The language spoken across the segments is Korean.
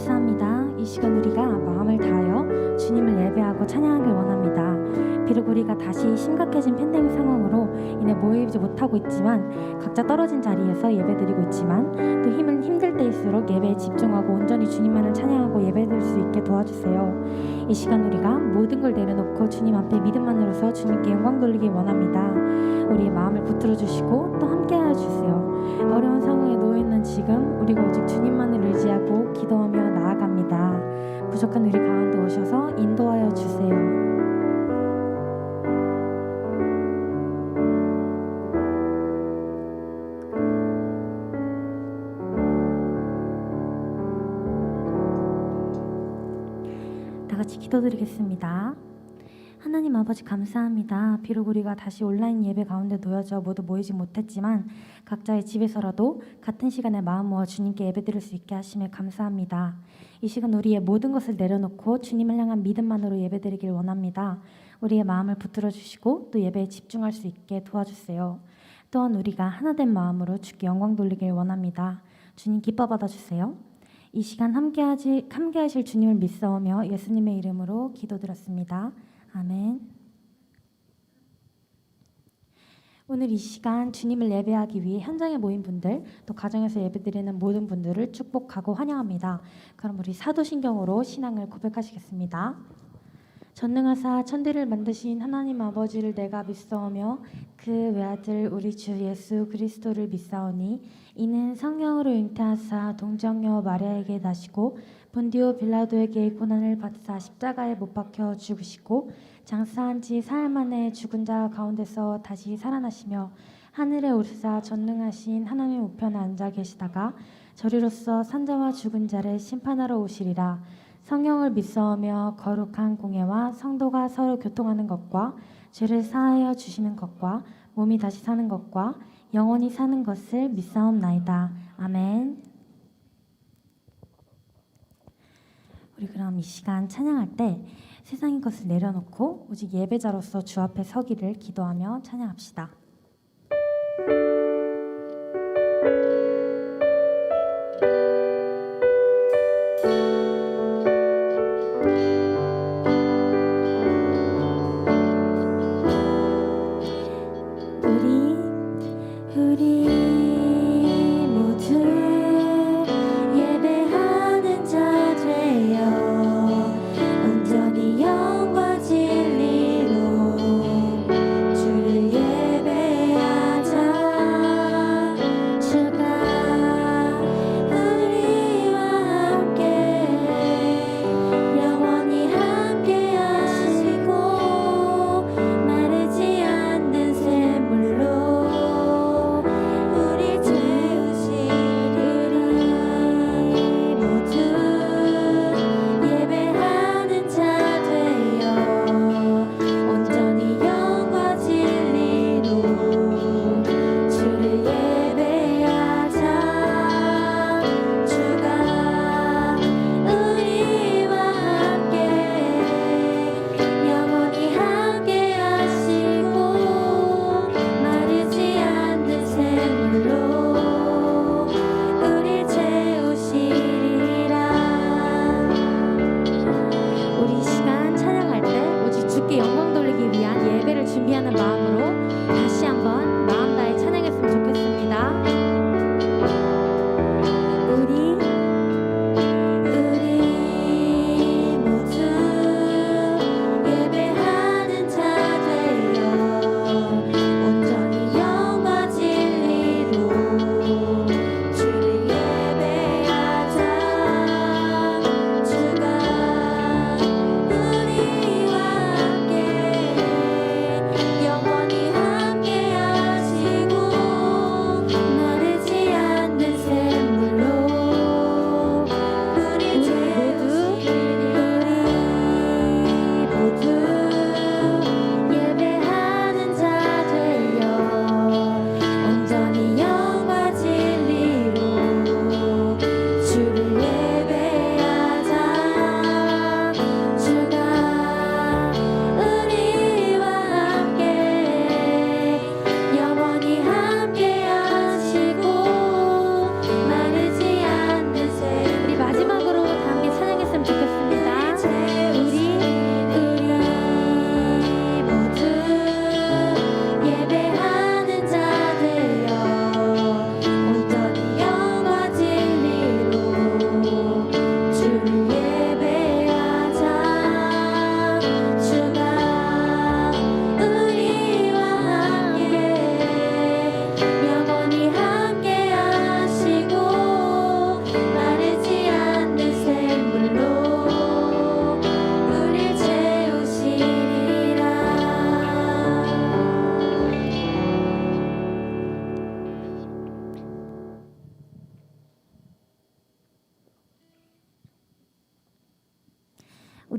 감사합니다. 이 시간 우리가 마음을 다하여 주님을 예배하고 찬양하길 원합니다. 비록 우리가 다시 심각해진 팬데믹 상황으로 인해 모이지 못하고 있지만 각자 떨어진 자리에서 예배드리고 있지만 또 힘들 때일수록 예배에 집중하고 온전히 주님만을 찬양하고 예배드릴 수 있게 도와주세요. 이 시간 우리가 모든 걸 내려놓고 주님 앞에 믿음만으로서 주님께 영광 돌리길 원합니다. 우리의 마음을 붙들어 주시고 또 함께하여 주세요. 어려운 상황에 놓여있는 지금 우리가 오직 주님만을 의지하고 기도하며 나아갑니다. 부족한 우리 가운데 오셔서 인도하여 주세요. 다 같이 기도드리겠습니다. 하나님 아버지 감사합니다. 비록 우리가 다시 온라인 예배 가운데 놓여져 모두 모이지 못했지만 각자의 집에서라도 같은 시간에 마음 모아 주님께 예배드릴 수 있게 하심에 감사합니다. 이 시간 우리의 모든 것을 내려놓고 주님을 향한 믿음만으로 예배드리길 원합니다. 우리의 마음을 붙들어 주시고 또 예배에 집중할 수 있게 도와주세요. 또한 우리가 하나된 마음으로 주께 영광 돌리길 원합니다. 주님 기뻐 받아주세요. 이 시간 함께 하실 주님을 믿사오며 예수님의 이름으로 기도드렸습니다. 아멘. 오늘 이 시간 주님을 예배하기 위해 현장에 모인 분들 또 가정에서 예배드리는 모든 분들을 축복하고 환영합니다. 그럼 우리 사도신경으로 신앙을 고백하시겠습니다. 전능하사 천대를 만드신 하나님 아버지를 내가 믿사오며 그 외아들 우리 주 예수 그리스도를 믿사오니 이는 성령으로 잉태하사 동정녀 마리아에게 나시고 본디오 빌라도에게 고난을 받사 십자가에 못 박혀 죽으시고 장사한 지 사흘 만에 죽은 자 가운데서 다시 살아나시며 하늘에 오르사 전능하신 하나님 우편에 앉아 계시다가 저리로서 산자와 죽은 자를 심판하러 오시리라. 성령을 믿사오며 거룩한 공예와 성도가 서로 교통하는 것과 죄를 사하여 주시는 것과 몸이 다시 사는 것과 영원히 사는 것을 믿사옵나이다. 아멘. 우리 그럼 이 시간 찬양할 때 세상의 것을 내려놓고 오직 예배자로서 주 앞에 서기를 기도하며 찬양합시다. 온전히 영과 진리로 주를 예배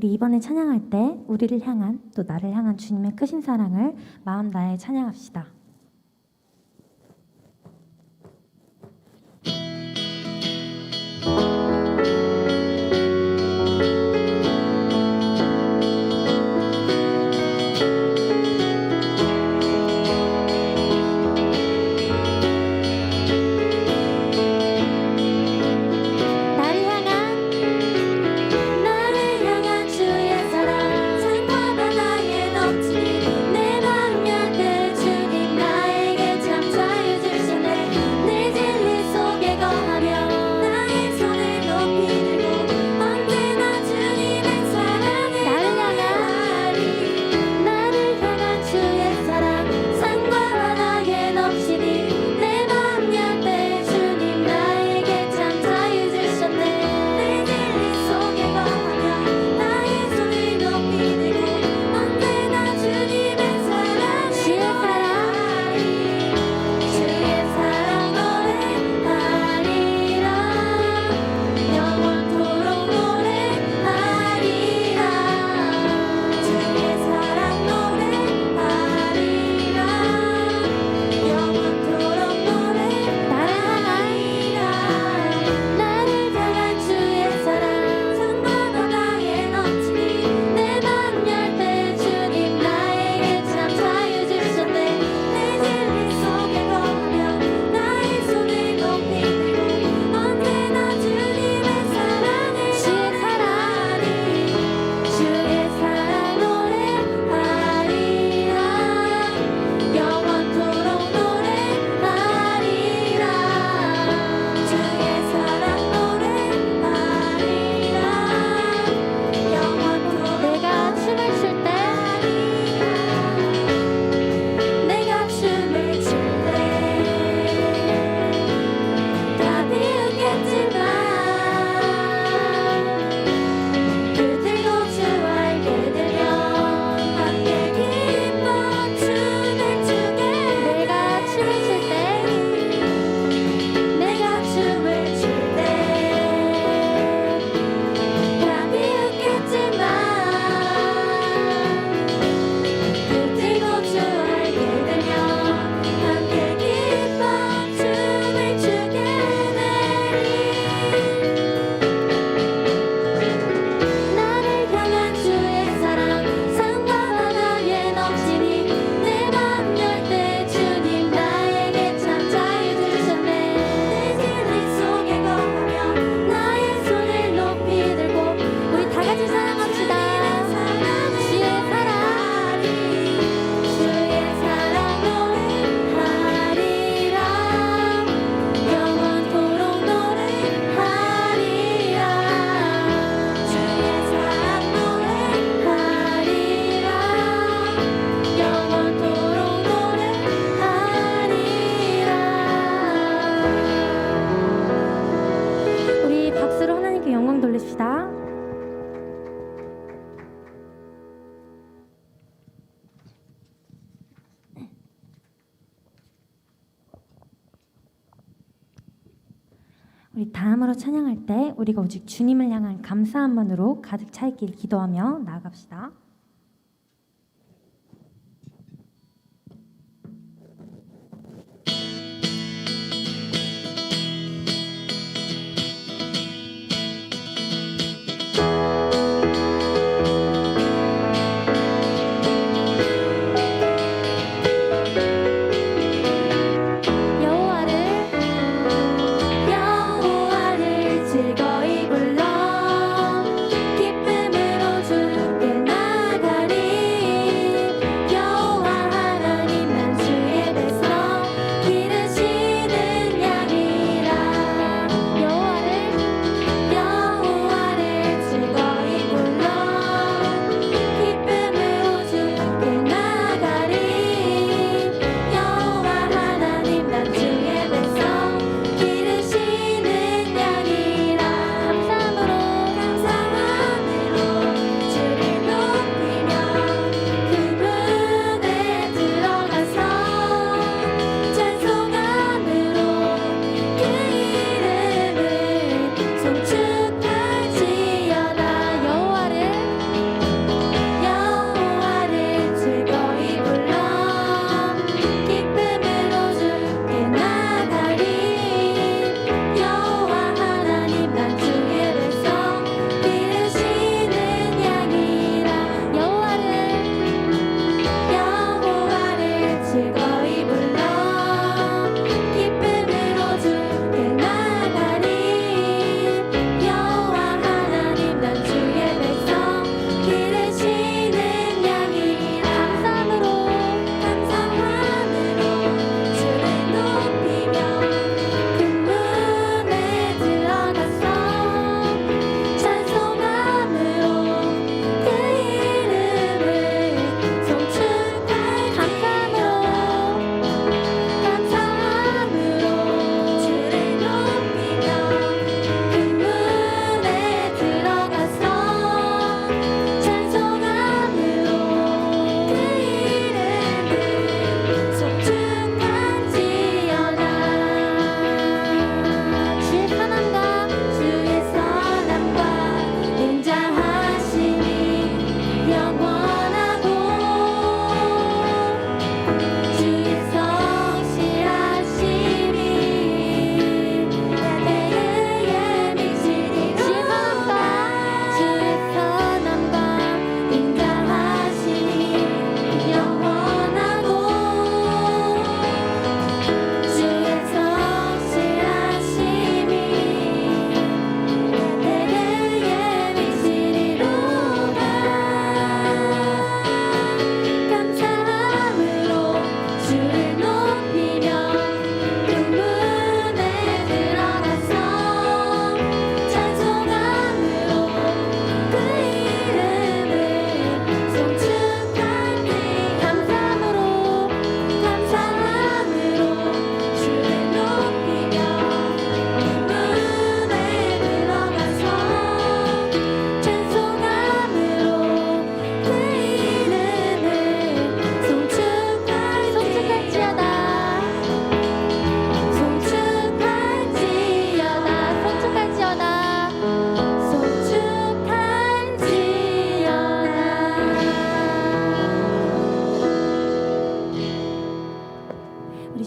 우리 이번에 찬양할 때 우리를 향한 또 나를 향한 주님의 크신 사랑을 마음 다해 찬양합시다. 돌립시다. 우리 다음으로 찬양할 때 우리가 오직 주님을 향한 감사함만으로 가득 차 있길 기도하며 나아갑시다. 즐거이 불러 기쁨으로 주께 나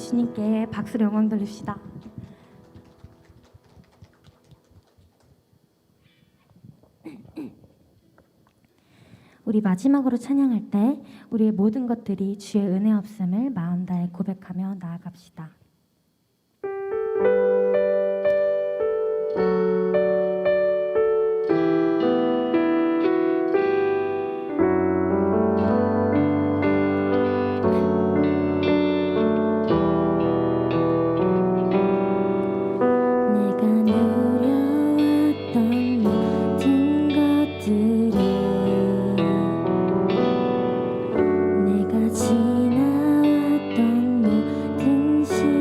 주님께 박수로 영광 돌립시다. 우리 마지막으로 찬양할 때 우리의 모든 것들이 주의 은혜 없음을 마음 다해 고백하며 나아갑시다. 내가 누려왔던 모든 것들이 내가 지나왔던 모든 시간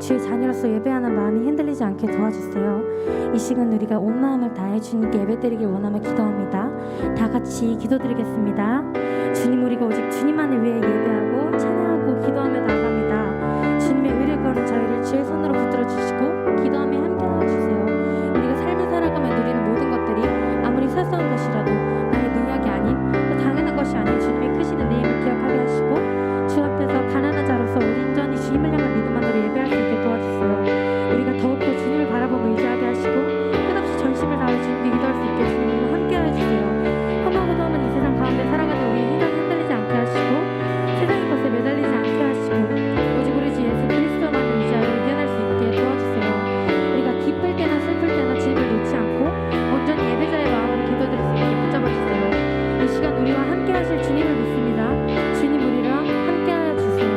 주의 자녀로서 예배하는 마음이 흔들리지 않게 도와주세요. 이 시간 우리가 온 마음을 다해 주님께 예배드리길 원하며 기도합니다. 다 같이 기도드리겠습니다. 주님, 우리가 오직 주님만을 위해 예배하고 찬양하고 기도하며 나아갑니다. 주님의 의를 걸은 저희를 주의 손으로 붙들어 주시고 기도하며 함께하여 주세요. 우리가 삶을 살아가며 누리는 모든 것들이 아무리 사소한 것이라도 나의 능력이 아닌 또 당연한 것이 아닌 주님의 크신 은혜임을 기억하게 하시고 주 앞에서 가난한 자로서 온전히 주님을 향한 믿음 안으로 예배할 수 있게 도와주세요. 우리가 더욱더 주님을 바라보며 의지하게 하시고 끝없이 전심을 다해 주님께 기도할 수 있게 주님과 함께하여 주세요. 험하고 험한 이 세상 가운데 살아가는 우리의 힘을 흔들리지 않게 하시고 세상의 것에 매달리지 않게 하시고 오직 우리 주 예수 그리스도만을 의지하여 이겨낼 수 있게 도와주세요. 우리가 기쁠 때나 슬플 때나 주님을 놓지 않고 온전히 예배자의 마음으로 기도드릴 수 있게 붙잡아 주세요. 이 시간 우리와 함께 하실 주님을 믿습니다. 주님, 우리랑 함께 하여 주세요.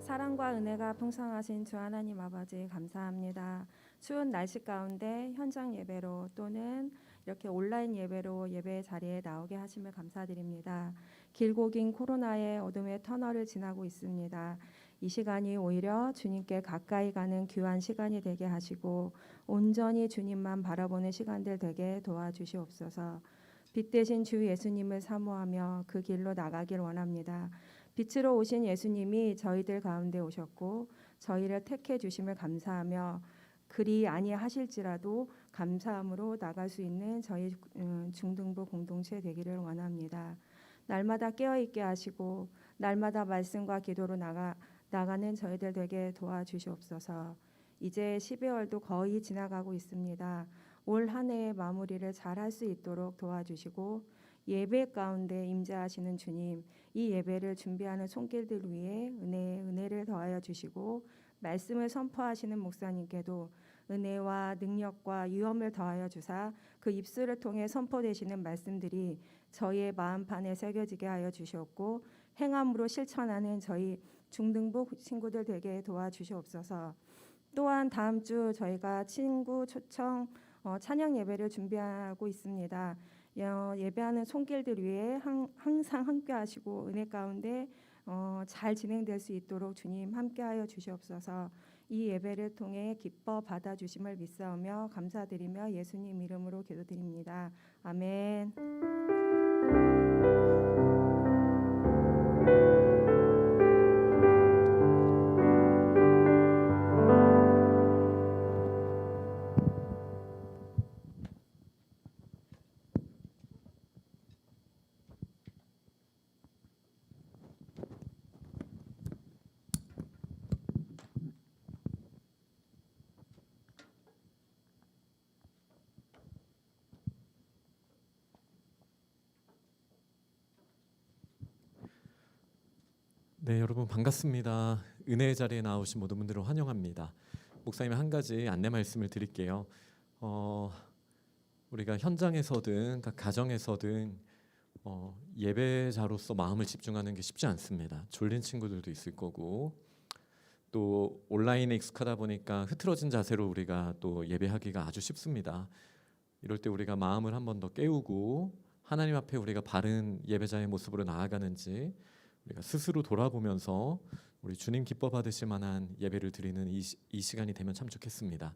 사랑과 은혜가 풍성하신 주 하나님 아버지 감사합니다. 추운 날씨 가운데 현장 예배로 또는 이렇게 온라인 예배로 예배 자리에 나오게 하심을 감사드립니다. 길고 긴 코로나의 어둠의 터널을 지나고 있습니다. 이 시간이 오히려 주님께 가까이 가는 귀한 시간이 되게 하시고 온전히 주님만 바라보는 시간들 되게 도와주시옵소서. 빛 대신 주 예수님을 사모하며 그 길로 나가길 원합니다. 빛으로 오신 예수님이 저희들 가운데 오셨고 저희를 택해 주심을 감사하며 그리 아니하실지라도 감사함으로 나갈 수 있는 저희 중등부 공동체 되기를 원합니다. 날마다 깨어있게 하시고 날마다 말씀과 기도로 나가는 저희들 되게 도와주시옵소서. 이제 12월도 거의 지나가고 있습니다. 올 한 해의 마무리를 잘 할 수 있도록 도와주시고 예배 가운데 임재하시는 주님, 이 예배를 준비하는 손길들 위에 은혜를 더하여 주시고 말씀을 선포하시는 목사님께도 은혜와 능력과 유엄을 더하여 주사 그 입술을 통해 선포되시는 말씀들이 저희의 마음판에 새겨지게 하여 주시옵고 행함으로 실천하는 저희 중등부 친구들 되게 도와주시옵소서. 또한 다음 주 저희가 친구 초청 찬양 예배를 준비하고 있습니다. 예배하는 손길들 위해 항상 함께하시고 은혜 가운데 잘 진행될 수 있도록 주님 함께하여 주시옵소서. 이 예배를 통해 기뻐 받아주심을 믿사오며 감사드리며 예수님 이름으로 기도드립니다. 아멘. 네, 여러분 반갑습니다. 은혜의 자리에 나오신 모든 분들을 환영합니다. 목사님의 한 가지 안내 말씀을 드릴게요. 우리가 현장에서든 각 가정에서든 예배자로서 마음을 집중하는 게 쉽지 않습니다. 졸린 친구들도 있을 거고 또 온라인에 익숙하다 보니까 흐트러진 자세로 우리가 또 예배하기가 아주 쉽습니다. 이럴 때 우리가 마음을 한 번 더 깨우고 하나님 앞에 우리가 바른 예배자의 모습으로 나아가는지 우리가 스스로 돌아보면서 우리 주님 기뻐 받으실 만한 예배를 드리는 이 시간이 되면 참 좋겠습니다.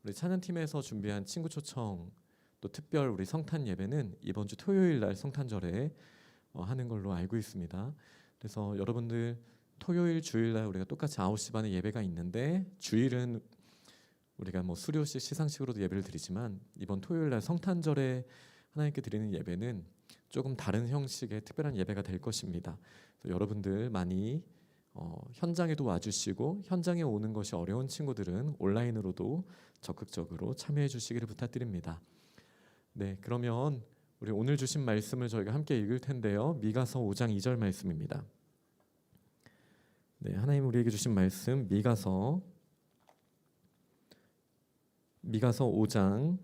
우리 찬양팀에서 준비한 친구 초청 또 특별 우리 성탄 예배는 이번 주 토요일 날 성탄절에 하는 걸로 알고 있습니다. 그래서 여러분들 토요일 주일 날 우리가 똑같이 9시 반에 예배가 있는데 주일은 우리가 뭐 수료식 시상식으로도 예배를 드리지만 이번 토요일 날 성탄절에 하나님께 드리는 예배는 조금 다른 형식의 특별한 예배가 될 것입니다. 여러분들 많이 현장에도 와주시고 현장에 오는 것이 어려운 친구들은 온라인으로도 적극적으로 참여해 주시기를 부탁드립니다. 네, 그러면 우리 오늘 주신 말씀을 저희가 함께 읽을 텐데요. 미가서 5장 2절 말씀입니다. 네, 하나님 우리에게 주신 말씀 미가서 5장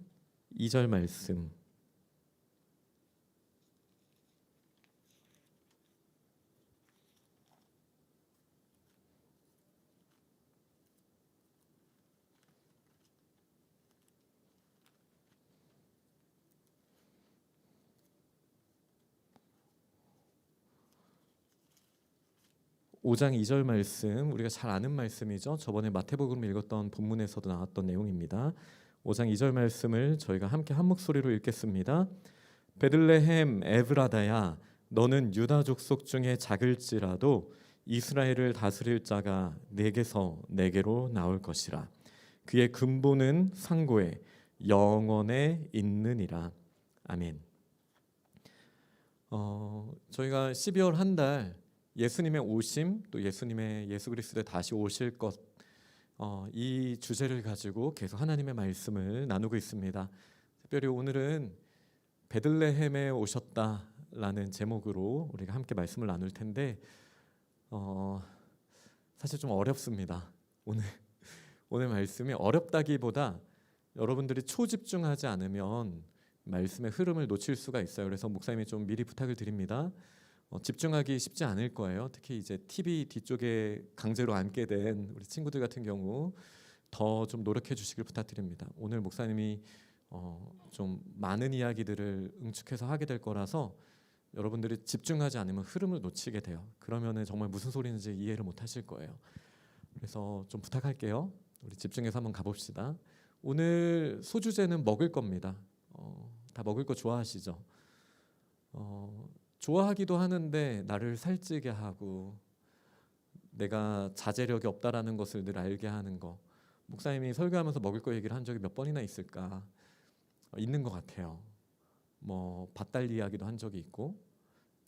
2절 말씀. 5장 2절 말씀, 우리가 잘 아는 말씀이죠. 저번에 마태복음 읽었던 본문에서도 나왔던 내용입니다. 5장 2절 말씀을 저희가 함께 한 목소리로 읽겠습니다. 베들레헴 에브라다야, 너는 유다 족속 중에 작을지라도 이스라엘을 다스릴 자가 내게서 내게로 나올 것이라. 그의 근본은 상고에 영원에 있느니라. 아멘. 저희가 12월 한 달 예수님의 오심, 또 예수님의 예수 그리스도의 다시 오실 것, 이 주제를 가지고 계속 하나님의 말씀을 나누고 있습니다. 특별히 오늘은 베들레헴에 오셨다라는 제목으로 우리가 함께 말씀을 나눌 텐데, 사실 좀 어렵습니다. 오늘 말씀이 어렵다기보다 여러분들이 초집중하지 않으면 말씀의 흐름을 놓칠 수가 있어요. 그래서 목사님이 좀 미리 부탁을 드립니다. 집중하기 쉽지 않을 거예요. 특히 이제 TV 뒤쪽에 강제로 앉게 된 우리 친구들 같은 경우 더 좀 노력해 주시길 부탁드립니다. 오늘 목사님이 좀 많은 이야기들을 응축해서 하게 될 거라서 여러분들이 집중하지 않으면 흐름을 놓치게 돼요. 그러면은 정말 무슨 소리인지 이해를 못 하실 거예요. 그래서 좀 부탁할게요. 우리 집중해서 한번 가봅시다. 오늘 소주제는 먹을 겁니다. 다 먹을 거 좋아하시죠? 좋아하기도 하는데 나를 살찌게 하고 내가 자제력이 없다라는 것을 늘 알게 하는 거. 목사님이 설교하면서 먹을 거 얘기를 한 적이 몇 번이나 있을까? 있는 것 같아요. 뭐 밭달 이야기도 한 적이 있고,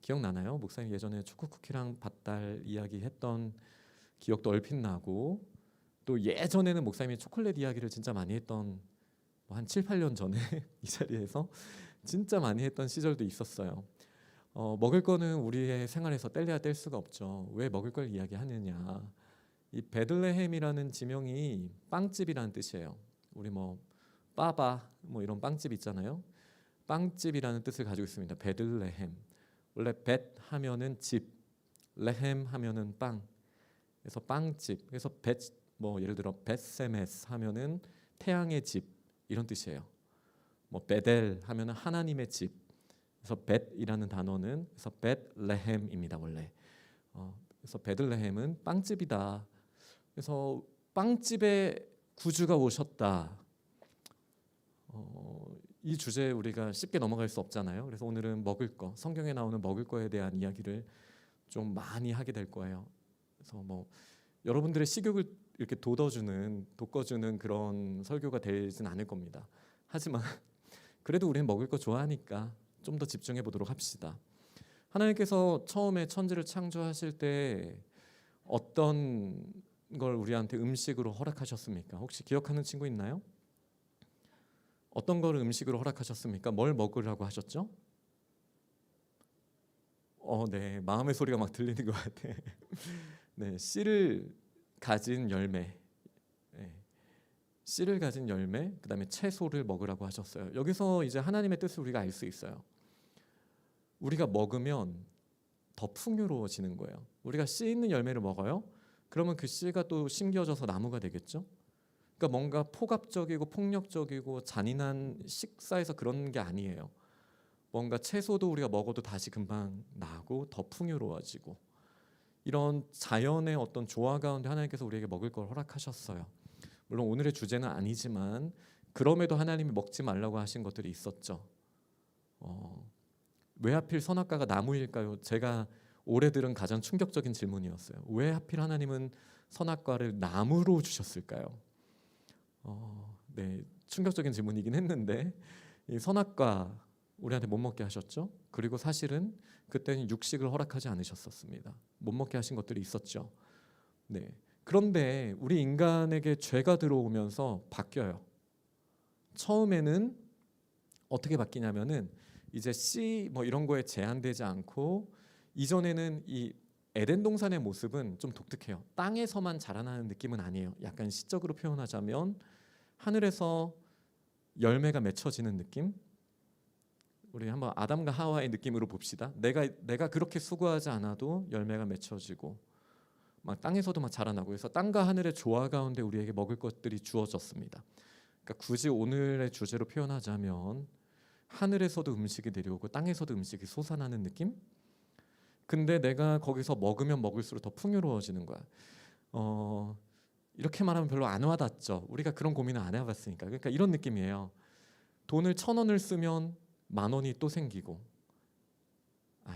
기억나나요? 목사님 예전에 초코쿠키랑 밭달 이야기 했던 기억도 얼핏 나고, 또 예전에는 목사님이 초콜릿 이야기를 진짜 많이 했던 한 7, 8년 전에 이 자리에서 진짜 많이 했던 시절도 있었어요. 먹을 거는 우리의 생활에서 뗄래야 뗄 수가 없죠. 왜 먹을 걸 이야기하느냐? 이 베들레헴이라는 지명이 빵집이라는 뜻이에요. 우리 뭐 빠바 뭐 이런 빵집 있잖아요. 빵집이라는 뜻을 가지고 있습니다. 베들레헴. 원래 벳 하면은 집, 레헴 하면은 빵. 그래서 빵집. 그래서 벳 뭐 예를 들어 벳세메스 하면은 태양의 집 이런 뜻이에요. 뭐 베델 하면은 하나님의 집. 그래서 벳이라는 단어는 그래서 벳레헴입니다 원래. 그래서 베들레헴은 빵집이다. 그래서 빵집에 구주가 오셨다. 이 주제에 우리가 쉽게 넘어갈 수 없잖아요. 그래서 오늘은 먹을 거, 성경에 나오는 먹을 거에 대한 이야기를 좀 많이 하게 될 거예요. 그래서 뭐 여러분들의 식욕을 이렇게 돋궈주는 그런 설교가 되진 않을 겁니다. 하지만 그래도 우리는 먹을 거 좋아하니까 좀 더 집중해 보도록 합시다. 하나님께서 처음에 천지를 창조하실 때 어떤 걸 우리한테 음식으로 허락하셨습니까? 혹시 기억하는 친구 있나요? 어떤 걸 음식으로 허락하셨습니까? 뭘 먹으라고 하셨죠? 네, 마음의 소리가 막 들리는 것 같아. 네, 씨를 가진 열매, 네, 씨를 가진 열매, 그다음에 채소를 먹으라고 하셨어요. 여기서 이제 하나님의 뜻을 우리가 알 수 있어요. 우리가 먹으면 더 풍요로워지는 거예요. 우리가 씨 있는 열매를 먹어요. 그러면 그 씨가 또 심겨져서 나무가 되겠죠. 그러니까 뭔가 폭압적이고 폭력적이고 잔인한 식사에서 그런 게 아니에요. 뭔가 채소도 우리가 먹어도 다시 금방 나고 더 풍요로워지고, 이런 자연의 어떤 조화 가운데 하나님께서 우리에게 먹을 걸 허락하셨어요. 물론 오늘의 주제는 아니지만 그럼에도 하나님이 먹지 말라고 하신 것들이 있었죠. 왜 하필 선악과가 나무일까요? 제가 올해 들은 가장 충격적인 질문이었어요. 왜 하필 하나님은 선악과를 나무로 주셨을까요? 네, 충격적인 질문이긴 했는데, 이 선악과 우리한테 못 먹게 하셨죠. 그리고 사실은 그때는 육식을 허락하지 않으셨었습니다. 못 먹게 하신 것들이 있었죠. 네. 그런데 우리 인간에게 죄가 들어오면서 바뀌어요. 처음에는 어떻게 바뀌냐면은 이제 씨 뭐 이런 거에 제한되지 않고, 이전에는 이 에덴 동산의 모습은 좀 독특해요. 땅에서만 자라나는 느낌은 아니에요. 약간 시적으로 표현하자면 하늘에서 열매가 맺혀지는 느낌. 우리 한번 아담과 하와의 느낌으로 봅시다. 내가 그렇게 수고하지 않아도 열매가 맺혀지고 막 땅에서도 막 자라나고, 그래서 땅과 하늘의 조화 가운데 우리에게 먹을 것들이 주어졌습니다. 그러니까 굳이 오늘의 주제로 표현하자면 하늘에서도 음식이 내려오고 땅에서도 음식이 솟아나는 느낌? 근데 내가 거기서 먹으면 먹을수록 더 풍요로워지는 거야. 이렇게 말하면 별로 안 와닿죠. 우리가 그런 고민을 안 해봤으니까. 그러니까 이런 느낌이에요. 돈을 1,000원을 쓰면 10,000원이 또 생기고.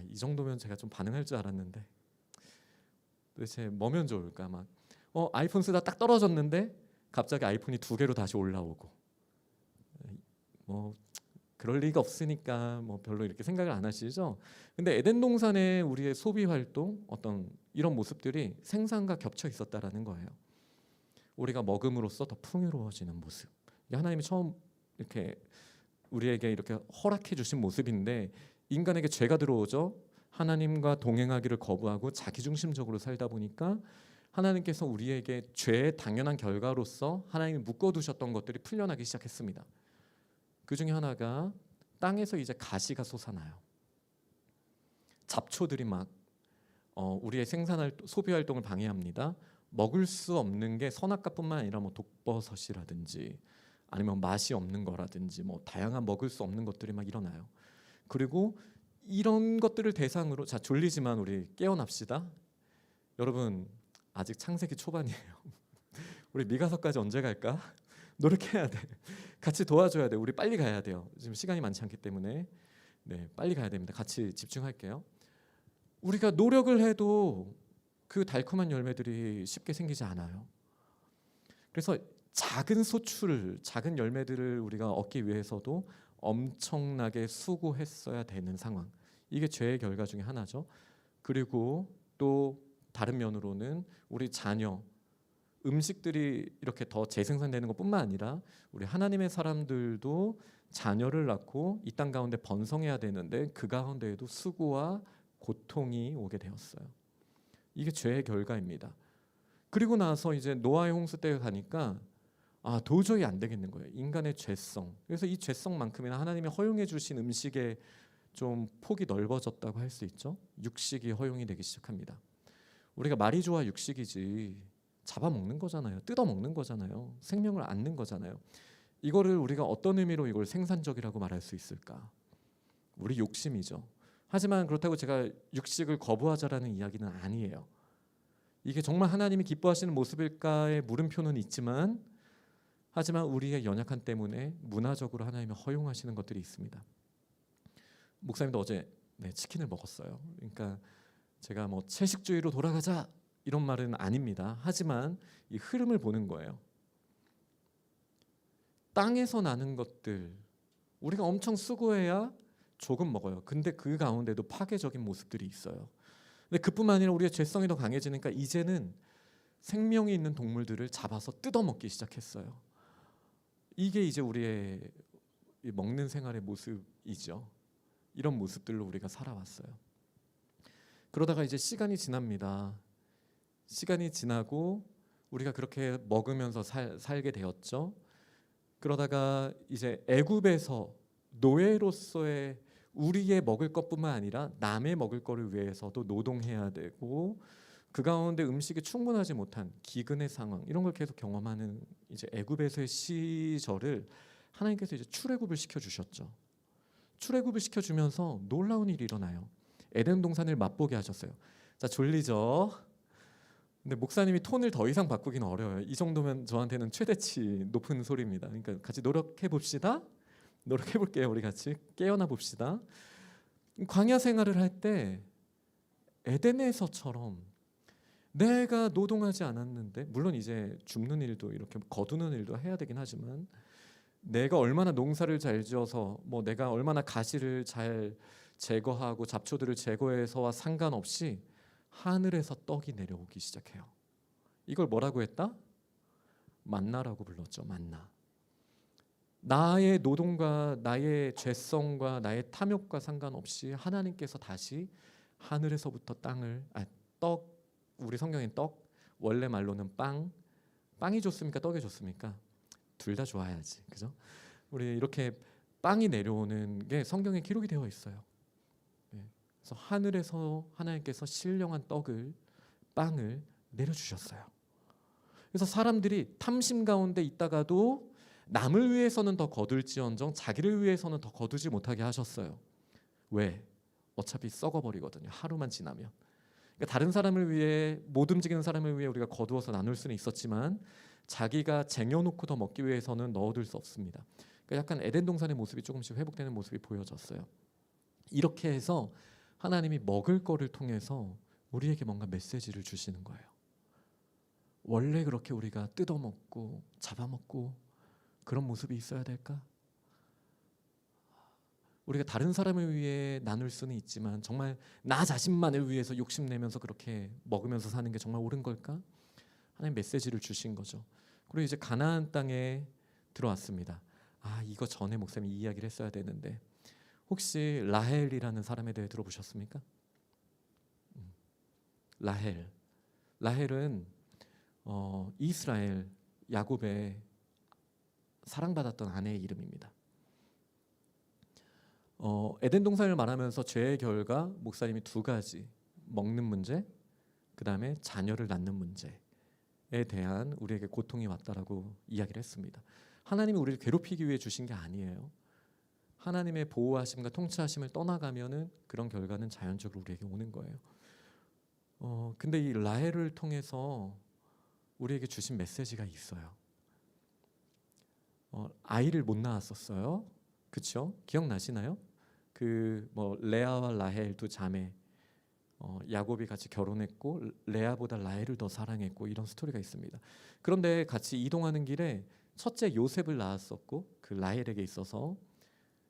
이 정도면 제가 좀 반응할 줄 알았는데 도대체 뭐면 좋을까? 막 아이폰 쓰다 딱 떨어졌는데 갑자기 아이폰이 2개로 다시 올라오고. 뭐 그럴 리가 없으니까 뭐 별로 이렇게 생각을 안 하시죠. 근데 에덴 동산의 우리의 소비 활동, 어떤 이런 모습들이 생산과 겹쳐 있었다라는 거예요. 우리가 먹음으로써 더 풍요로워지는 모습. 이게 하나님이 처음 이렇게 우리에게 이렇게 허락해 주신 모습인데, 인간에게 죄가 들어오죠. 하나님과 동행하기를 거부하고 자기중심적으로 살다 보니까 하나님께서 우리에게 죄의 당연한 결과로서 하나님이 묶어두셨던 것들이 풀려나기 시작했습니다. 그 중에 하나가 땅에서 이제 가시가 솟아나요. 잡초들이 막 우리의 소비 활동을 방해합니다. 먹을 수 없는 게 선악과뿐만 아니라 뭐 독버섯이라든지 아니면 맛이 없는 거라든지 뭐 다양한 먹을 수 없는 것들이 막 일어나요. 그리고 이런 것들을 대상으로, 자, 졸리지만 우리 깨어납시다. 여러분 아직 창세기 초반이에요. 우리 미가서까지 언제 갈까? 노력해야 돼. 같이 도와줘야 돼. 우리 빨리 가야 돼요. 지금 시간이 많지 않기 때문에 빨리 가야 됩니다. 같이 집중할게요. 우리가 노력을 해도 그 달콤한 열매들이 쉽게 생기지 않아요. 그래서 작은 소출, 작은 열매들을 우리가 얻기 위해서도 엄청나게 수고했어야 되는 상황. 이게 죄의 결과 중에 하나죠. 그리고 또 다른 면으로는 우리 자녀, 음식들이 이렇게 더 재생산되는 것뿐만 아니라 우리 하나님의 사람들도 자녀를 낳고 이 땅 가운데 번성해야 되는데 그 가운데에도 수고와 고통이 오게 되었어요. 이게 죄의 결과입니다. 그리고 나서 이제 노아의 홍수 때에 가니까 도저히 안 되겠는 거예요. 인간의 죄성. 그래서 이 죄성만큼이나 하나님이 허용해 주신 음식의 좀 폭이 넓어졌다고 할 수 있죠. 육식이 허용이 되기 시작합니다. 우리가 말이 좋아 육식이지 잡아먹는 거잖아요. 뜯어먹는 거잖아요. 생명을 앗는 거잖아요. 이거를 우리가 어떤 의미로 이걸 생산적이라고 말할 수 있을까? 우리 욕심이죠. 하지만 그렇다고 제가 육식을 거부하자라는 이야기는 아니에요. 이게 정말 하나님이 기뻐하시는 모습일까의 물음표는 있지만, 하지만 우리의 연약함 때문에 문화적으로 하나님이 허용하시는 것들이 있습니다. 목사님도 어제 치킨을 먹었어요. 그러니까 제가 뭐 채식주의로 돌아가자 이런 말은 아닙니다. 하지만 이 흐름을 보는 거예요. 땅에서 나는 것들, 우리가 엄청 수고해야 조금 먹어요. 근데 그 가운데도 파괴적인 모습들이 있어요. 근데 그뿐만 아니라 우리의 죄성이 더 강해지니까 이제는 생명이 있는 동물들을 잡아서 뜯어먹기 시작했어요. 이게 이제 우리의 먹는 생활의 모습이죠. 이런 모습들로 우리가 살아왔어요. 그러다가 이제 시간이 지납니다. 시간이 지나고 우리가 그렇게 먹으면서 살게 되었죠. 그러다가 이제 애굽에서 노예로서의 우리의 먹을 것뿐만 아니라 남의 먹을 거를 위해서도 노동해야 되고, 그 가운데 음식이 충분하지 못한 기근의 상황, 이런 걸 계속 경험하는 이제 애굽에서의 시절을 하나님께서 이제 출애굽을 시켜 주셨죠. 출애굽을 시켜 주면서 놀라운 일이 일어나요. 에덴 동산을 맛보게 하셨어요. 자, 졸리죠? 근데 목사님이 톤을 더 이상 바꾸기는 어려워요. 이 정도면 저한테는 최대치 높은 소리입니다. 그러니까 같이 노력해 봅시다. 노력해 볼게요. 우리 같이 깨어나 봅시다. 광야 생활을 할 때 에덴에서처럼 내가 노동하지 않았는데, 물론 이제 줍는 일도 이렇게 거두는 일도 해야 되긴 하지만, 내가 얼마나 농사를 잘 지어서 뭐 내가 얼마나 가시를 잘 제거하고 잡초들을 제거해서와 상관없이 하늘에서 떡이 내려오기 시작해요. 이걸 뭐라고 했다? 만나라고 불렀죠. 만나. 나의 노동과 나의 죄성과 나의 탐욕과 상관없이 하나님께서 다시 하늘에서부터 떡, 우리 성경엔 떡, 원래 말로는 빵이 좋습니까? 떡이 좋습니까? 둘 다 좋아야지, 그죠? 우리 이렇게 빵이 내려오는 게 성경에 기록이 되어 있어요. 그래서 하늘에서 하나님께서 신령한 빵을 내려주셨어요. 그래서 사람들이 탐심 가운데 있다가도 남을 위해서는 더 거둘지언정 자기를 위해서는 더 거두지 못하게 하셨어요. 왜? 어차피 썩어버리거든요. 하루만 지나면. 그러니까 다른 사람을 위해, 못 움직이는 사람을 위해 우리가 거두어서 나눌 수는 있었지만 자기가 쟁여놓고 더 먹기 위해서는 넣어둘 수 없습니다. 그러니까 약간 에덴 동산의 모습이 조금씩 회복되는 모습이 보여졌어요. 이렇게 해서 하나님이 먹을 거를 통해서 우리에게 뭔가 메시지를 주시는 거예요. 원래 그렇게 우리가 뜯어먹고 잡아먹고 그런 모습이 있어야 될까? 우리가 다른 사람을 위해 나눌 수는 있지만 정말 나 자신만을 위해서 욕심내면서 그렇게 먹으면서 사는 게 정말 옳은 걸까? 하나님 메시지를 주신 거죠. 그리고 이제 가나안 땅에 들어왔습니다. 이거 전에 목사님이 이야기를 했어야 되는데 혹시 라헬이라는 사람에 대해 들어보셨습니까? 라헬은 이스라엘 야곱의 사랑받았던 아내의 이름입니다. 에덴 동산을 말하면서 죄의 결과 목사님이 두 가지, 먹는 문제, 그 다음에 자녀를 낳는 문제에 대한 우리에게 고통이 왔다라고 이야기를 했습니다. 하나님이 우리를 괴롭히기 위해 주신 게 아니에요. 하나님의 보호하심과 통치하심을 떠나가면은 그런 결과는 자연적으로 우리에게 오는 거예요. 근데 이 라헬을 통해서 우리에게 주신 메시지가 있어요. 아이를 못 낳았었어요. 그렇죠? 기억나시나요? 레아와 라헬 두 자매, 야곱이 같이 결혼했고 레아보다 라헬을 더 사랑했고 이런 스토리가 있습니다. 그런데 같이 이동하는 길에 첫째 요셉을 낳았었고 그 라헬에게 있어서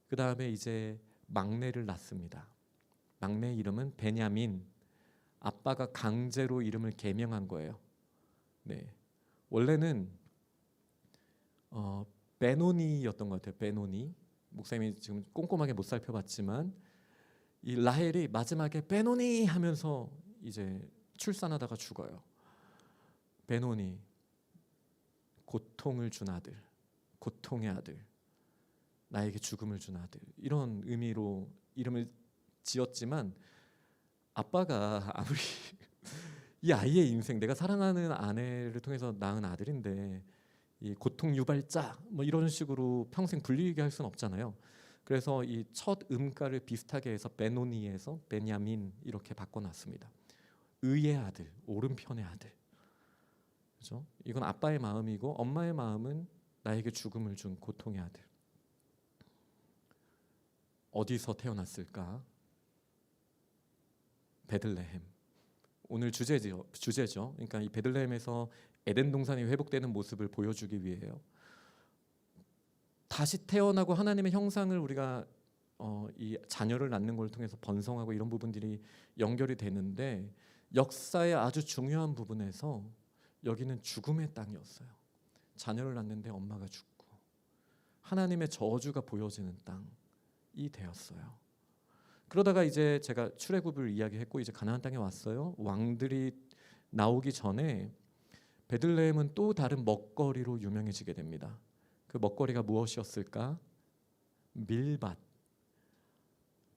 그 다음에 이제 막내를 낳습니다. 막내 이름은 베냐민. 아빠가 강제로 이름을 개명한 거예요. 네, 원래는 베노니였던 것 같아요. 베노니. 목사님이 지금 꼼꼼하게 못 살펴봤지만 이 라헬이 마지막에 베노니 하면서 이제 출산하다가 죽어요. 베노니, 고통을 준 아들, 고통의 아들, 나에게 죽음을 준 아들, 이런 의미로 이름을 지었지만 아빠가 아무리 이 아이의 인생, 내가 사랑하는 아내를 통해서 낳은 아들인데 이 고통 유발자 뭐 이런 식으로 평생 불리게 할 수는 없잖아요. 그래서 이 첫 음가를 비슷하게 해서 베노니에서 베냐민 이렇게 바꿔놨습니다. 의의 아들, 오른편의 아들. 그렇죠? 이건 아빠의 마음이고 엄마의 마음은 나에게 죽음을 준 고통의 아들. 어디서 태어났을까? 베들레헴. 오늘 주제죠. 그러니까 이 베들레헴에서 에덴 동산이 회복되는 모습을 보여주기 위해요. 다시 태어나고 하나님의 형상을 우리가 이 자녀를 낳는 걸 통해서 번성하고 이런 부분들이 연결이 되는데 역사의 아주 중요한 부분에서 여기는 죽음의 땅이었어요. 자녀를 낳는데 엄마가 죽고 하나님의 저주가 보여지는 땅이 되었어요. 그러다가 이제 제가 출애굽을 이야기했고 이제 가나안 땅에 왔어요. 왕들이 나오기 전에 베들레헴은 또 다른 먹거리로 유명해지게 됩니다. 그 먹거리가 무엇이었을까? 밀밭.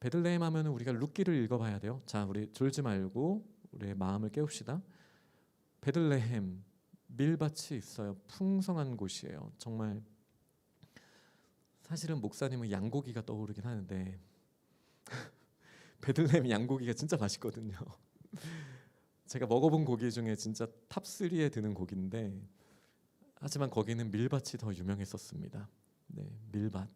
베들레헴 하면 우리가 룻기를 읽어봐야 돼요. 자, 우리 졸지 말고 우리의 마음을 깨웁시다. 베들레헴 밀밭이 있어요. 풍성한 곳이에요. 정말 사실은 목사님은 양고기가 떠오르긴 하는데 베들레헴 양고기가 진짜 맛있거든요. 제가 먹어본 고기 중에 진짜 탑3에 드는 고기인데 하지만 거기는 밀밭이 더 유명했었습니다. 네, 밀밭.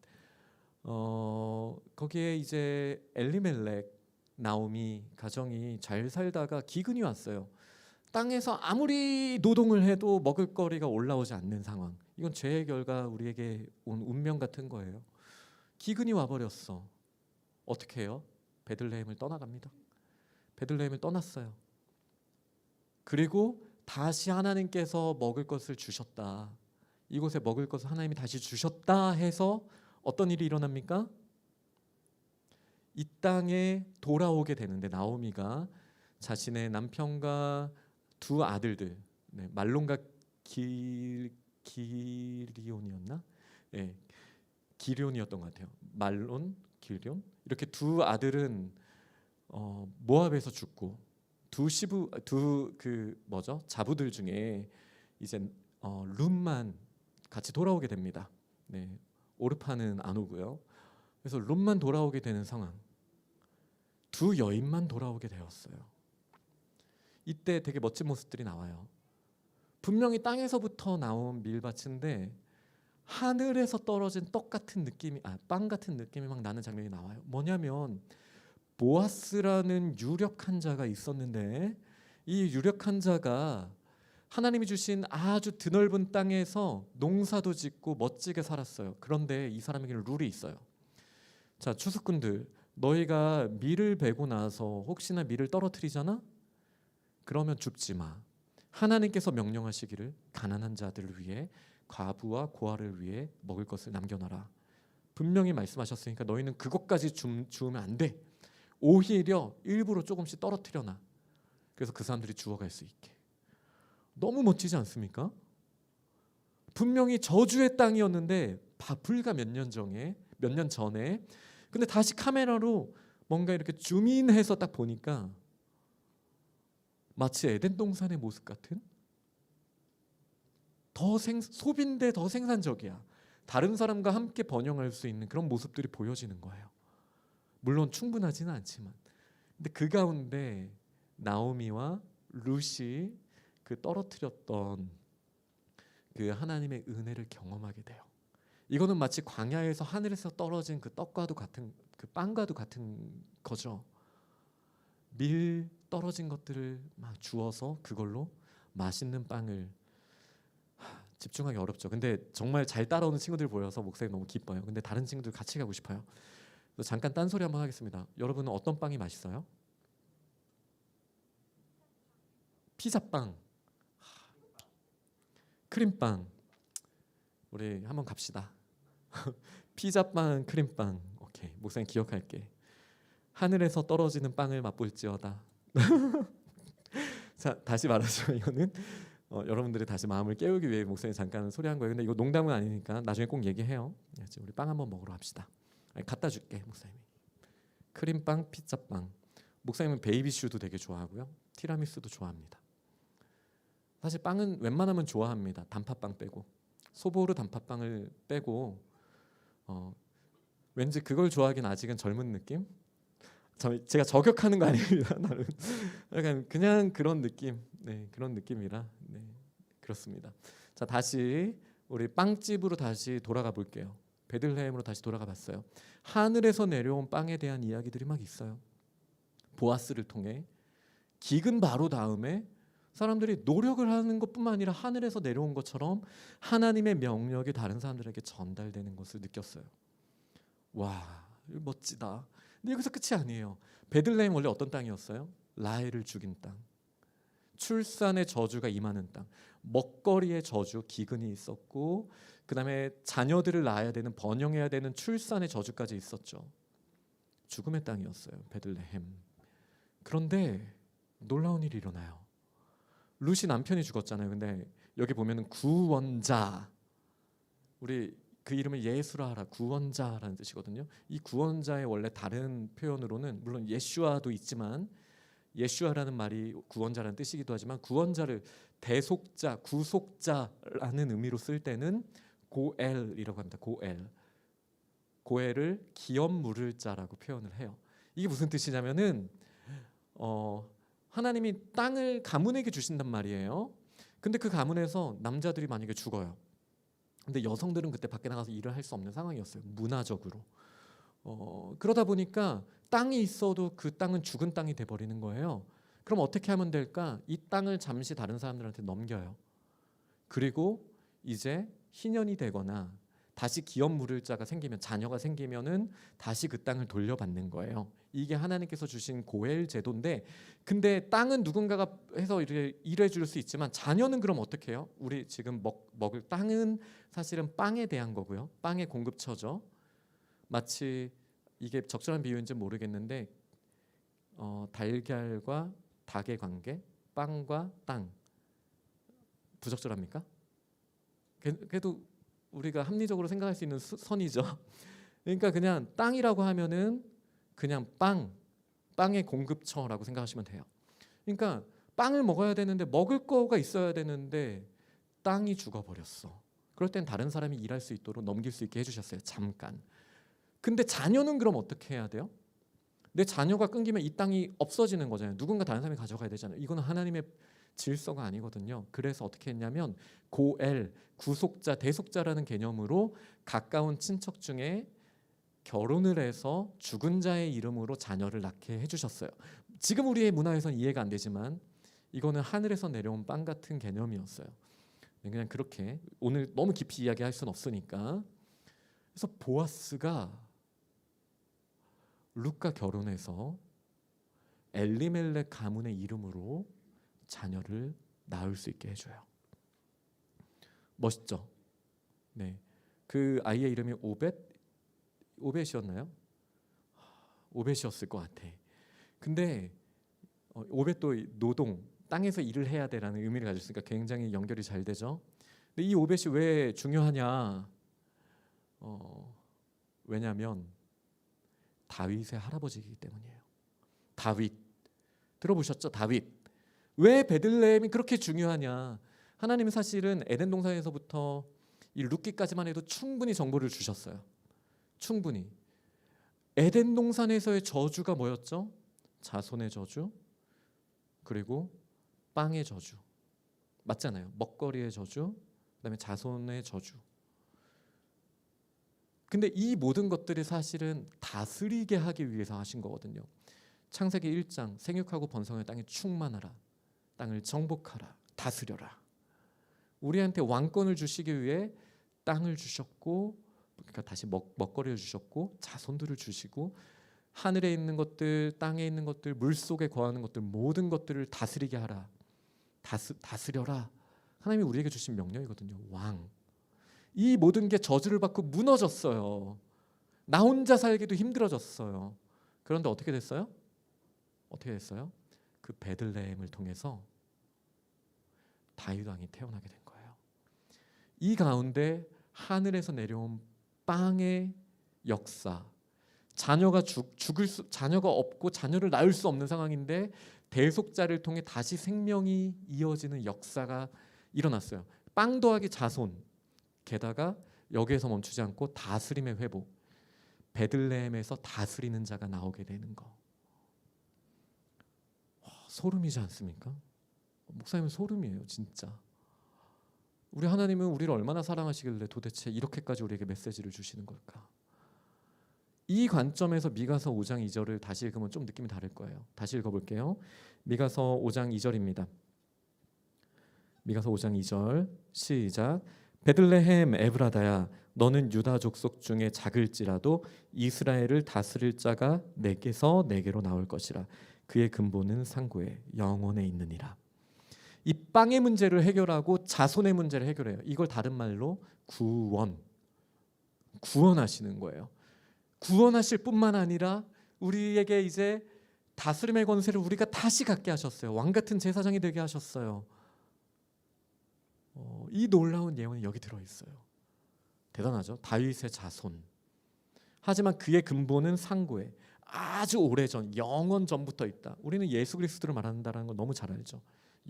거기에 이제 엘리멜렉, 나오미 가정이 잘 살다가 기근이 왔어요. 땅에서 아무리 노동을 해도 먹을 거리가 올라오지 않는 상황. 이건 죄의 결과 우리에게 온 운명 같은 거예요. 기근이 와버렸어. 어떻게 해요? 베들레헴을 떠나갑니다. 베들레헴을 떠났어요. 그리고 다시 하나님께서 먹을 것을 주셨다. 이곳에 먹을 것을 하나님이 다시 주셨다 해서 어떤 일이 일어납니까? 이 땅에 돌아오게 되는데 나오미가 자신의 남편과 두 아들들, 말론과 기리온이었나? 네, 기리온이었던 것 같아요. 말론, 기리온 이렇게 두 아들은 모압에서 죽고 자부들 중에 이제 룻만 같이 돌아오게 됩니다. 네, 오르파는 안 오고요. 그래서 룻만 돌아오게 되는 상황. 두 여인만 돌아오게 되었어요. 이때 되게 멋진 모습들이 나와요. 분명히 땅에서부터 나온 밀밭인데 하늘에서 떨어진 떡 같은 느낌이, 빵 같은 느낌이 막 나는 장면이 나와요. 뭐냐면 보아스라는 유력한 자가 있었는데 이 유력한 자가 하나님이 주신 아주 드넓은 땅에서 농사도 짓고 멋지게 살았어요. 그런데 이 사람에게는 룰이 있어요. 자, 추수꾼들, 너희가 밀을 베고 나서 혹시나 밀을 떨어뜨리잖아? 그러면 줍지 마. 하나님께서 명령하시기를 가난한 자들을 위해, 과부와 고아를 위해 먹을 것을 남겨놔라. 분명히 말씀하셨으니까 너희는 그것까지 주우면 안 돼. 오히려 일부러 조금씩 떨어뜨려놔. 그래서 그 사람들이 주워갈 수 있게. 너무 멋지지 않습니까? 분명히 저주의 땅이었는데 불과 몇 년 전에 근데 다시 카메라로 뭔가 이렇게 줌인해서 딱 보니까 마치 에덴 동산의 모습 같은, 소비인데 더 생산적이야. 다른 사람과 함께 번영할 수 있는 그런 모습들이 보여지는 거예요. 물론 충분하지는 않지만, 근데 그 가운데 나오미와 룻이 그 떨어뜨렸던 그 하나님의 은혜를 경험하게 돼요. 이거는 마치 광야에서 하늘에서 떨어진 그 떡과도 같은, 그 빵과도 같은 거죠. 밀 떨어진 것들을 막 주워서 그걸로 맛있는 빵을, 집중하기 어렵죠. 근데 정말 잘 따라오는 친구들 보여서 목사님 너무 기뻐요. 근데 다른 친구들 같이 가고 싶어요. 그래서 잠깐 딴소리 한번 하겠습니다. 여러분은 어떤 빵이 맛있어요? 피자빵, 크림빵. 우리 한번 갑시다. 피자빵, 크림빵. 오케이, 목사님 기억할게. 하늘에서 떨어지는 빵을 맛볼지어다. 자, 다시 말하죠. 이거는 여러분들이 다시 마음을 깨우기 위해 목사님 잠깐 소리한 거예요. 근데 이거 농담은 아니니까 나중에 꼭 얘기해요. 우리 빵 한번 먹으러 합시다. 갖다 줄게, 목사님이. 크림빵, 피자빵. 목사님은 베이비슈도 되게 좋아하고요. 티라미수도 좋아합니다. 사실 빵은 웬만하면 좋아합니다. 단팥빵 빼고. 소보르 단팥빵을 빼고 왠지 그걸 좋아하긴 아직은 젊은 느낌? 제가 저격하는 거 아닙니다. 나는 약간 그냥 그런 느낌, 그런 느낌이라 그렇습니다. 자, 다시 우리 빵집으로 다시 돌아가 볼게요. 베들레헴으로 다시 돌아가 봤어요. 하늘에서 내려온 빵에 대한 이야기들이 막 있어요. 보아스를 통해 기근 바로 다음에 사람들이 노력을 하는 것뿐만 아니라 하늘에서 내려온 것처럼 하나님의 명령이 다른 사람들에게 전달되는 것을 느꼈어요. 와, 멋지다. 근데 여기서 끝이 아니에요. 베들레헴 원래 어떤 땅이었어요? 라헬을 죽인 땅, 출산의 저주가 임하는 땅, 먹거리의 저주, 기근이 있었고, 그 다음에 자녀들을 낳아야 되는, 번영해야 되는 출산의 저주까지 있었죠. 죽음의 땅이었어요, 베들레헴. 그런데 놀라운 일이 일어나요. 룻이 남편이 죽었잖아요. 근데 여기 보면은 구원자, 우리 그 이름을 예수라 하라, 구원자라는 뜻이거든요. 이 구원자의 원래 다른 표현으로는 물론 예슈아도 있지만, 예슈아라는 말이 구원자라는 뜻이기도 하지만 구원자를 대속자, 구속자라는 의미로 쓸 때는 고엘이라고 합니다. 고엘을 기업 물을 자라고 표현을 해요. 이게 무슨 뜻이냐면은 하나님이 땅을 가문에게 주신단 말이에요. 근데 그 가문에서 남자들이 만약에 죽어요. 근데 여성들은 그때 밖에 나가서 일을 할 수 없는 상황이었어요. 문화적으로. 그러다 보니까 땅이 있어도 그 땅은 죽은 땅이 돼버리는 거예요. 그럼 어떻게 하면 될까? 이 땅을 잠시 다른 사람들한테 넘겨요. 그리고 이제 희년이 되거나 다시 기업 물을 자가 생기면, 자녀가 생기면은 다시 그 땅을 돌려받는 거예요. 이게 하나님께서 주신 고엘 제도인데, 근데 땅은 누군가가 해서 일해 줄 수 있지만 자녀는 그럼 어떻게 해요? 우리 지금 먹을 땅은 사실은 빵에 대한 거고요. 빵의 공급처죠. 마치 이게 적절한 비유인지 모르겠는데 달걀과 닭의 관계, 빵과 땅. 부적절합니까? 그래도 우리가 합리적으로 생각할 수 있는 선이죠. 그러니까 그냥 땅이라고 하면은 그냥 빵의 공급처라고 생각하시면 돼요. 그러니까 빵을 먹어야 되는데, 먹을 거가 있어야 되는데 땅이 죽어버렸어. 그럴 땐 다른 사람이 일할 수 있도록 넘길 수 있게 해주셨어요. 잠깐. 근데 자녀는 그럼 어떻게 해야 돼요? 내 자녀가 끊기면 이 땅이 없어지는 거잖아요. 누군가 다른 사람이 가져가야 되잖아요. 이거는 하나님의 질서가 아니거든요. 그래서 어떻게 했냐면 고엘, 구속자, 대속자라는 개념으로 가까운 친척 중에 결혼을 해서 죽은 자의 이름으로 자녀를 낳게 해주셨어요. 지금 우리의 문화에서는 이해가 안 되지만 이거는 하늘에서 내려온 빵 같은 개념이었어요. 그냥 그렇게 오늘 너무 깊이 이야기할 수는 없으니까. 그래서 보아스가 룻과 결혼해서 엘리멜렉 가문의 이름으로 자녀를 낳을 수 있게 해줘요. 멋있죠? 네, 그 아이의 이름이 오벳이었나요? 오벳이었을 것 같아. 근데 오벳도 노동, 땅에서 일을 해야 되라는 의미를 가졌으니까 굉장히 연결이 잘 되죠. 근데 이 오벳이 왜 중요하냐? 왜냐하면 다윗의 할아버지이기 때문이에요. 다윗 들어보셨죠? 다윗. 왜 베들레헴이 그렇게 중요하냐? 하나님은 사실은 에덴 동산에서부터 이 룻기까지만 해도 충분히 정보를 주셨어요. 충분히. 에덴 동산에서의 저주가 뭐였죠? 자손의 저주, 그리고 빵의 저주. 맞잖아요. 먹거리의 저주, 그다음에 자손의 저주. 근데 이 모든 것들이 사실은 다스리게 하기 위해서 하신 거거든요. 창세기 1장 생육하고 번성하여 땅에 충만하라, 땅을 정복하라, 다스려라. 우리한테 왕권을 주시기 위해 땅을 주셨고, 그러니까 다시 먹거리를 주셨고, 자손들을 주시고, 하늘에 있는 것들, 땅에 있는 것들, 물 속에 거하는 것들, 모든 것들을 다스리게 하라, 다스려라. 하나님이 우리에게 주신 명령이거든요. 왕. 이 모든 게 저주를 받고 무너졌어요. 나 혼자 살기도 힘들어졌어요. 그런데 어떻게 됐어요? 어떻게 됐어요? 그 베들레헴을 통해서 다윗 왕이 태어나게 된 거예요. 이 가운데 하늘에서 내려온 빵의 역사, 자녀가 자녀가 없고 자녀를 낳을 수 없는 상황인데 대속자를 통해 다시 생명이 이어지는 역사가 일어났어요. 빵 더하기 자손, 게다가 여기에서 멈추지 않고 다스림의 회복, 베들레헴에서 다스리는 자가 나오게 되는 거. 소름이지 않습니까? 목사님은 소름이에요, 진짜. 우리 하나님은 우리를 얼마나 사랑하시길래 도대체 이렇게까지 우리에게 메시지를 주시는 걸까? 이 관점에서 미가서 5장 2절을 다시 읽으면 좀 느낌이 다를 거예요. 다시 읽어볼게요. 미가서 5장 2절입니다. 미가서 5장 2절 시작. 베들레헴 에브라다야, 너는 유다 족속 중에 작을지라도 이스라엘을 다스릴 자가 내게서 내게로 나올 것이라. 그의 근본은 상고에 영원에 있느니라. 이 빵의 문제를 해결하고 자손의 문제를 해결해요. 이걸 다른 말로 구원하시는 거예요. 구원하실 뿐만 아니라 우리에게 이제 다스림의 권세를 우리가 다시 갖게 하셨어요. 왕 같은 제사장이 되게 하셨어요. 이 놀라운 예언이 여기 들어있어요. 대단하죠? 다윗의 자손. 하지만 그의 근본은 상고에 아주 오래전, 영원 전부터 있다. 우리는 예수 그리스도를 말한다는 걸 너무 잘 알죠.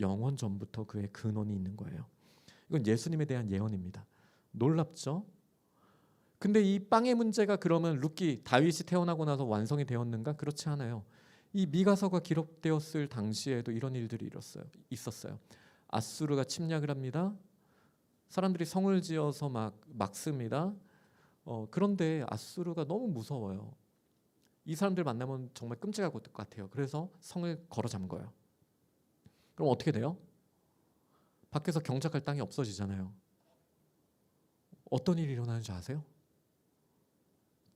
영원 전부터 그의 근원이 있는 거예요. 이건 예수님에 대한 예언입니다. 놀랍죠? 근데 이 빵의 문제가 그러면 룻기, 다윗이 태어나고 나서 완성이 되었는가? 그렇지 않아요. 이 미가서가 기록되었을 당시에도 이런 일들이 있었어요. 아수르가 침략을 합니다. 사람들이 성을 지어서 막 씁니다. 그런데 아수르가 너무 무서워요. 이 사람들 만나면 정말 끔찍할 것 같아요. 그래서 성을 걸어 잠궈요. 그럼 어떻게 돼요? 밖에서 경작할 땅이 없어지잖아요. 어떤 일이 일어나는 줄 아세요?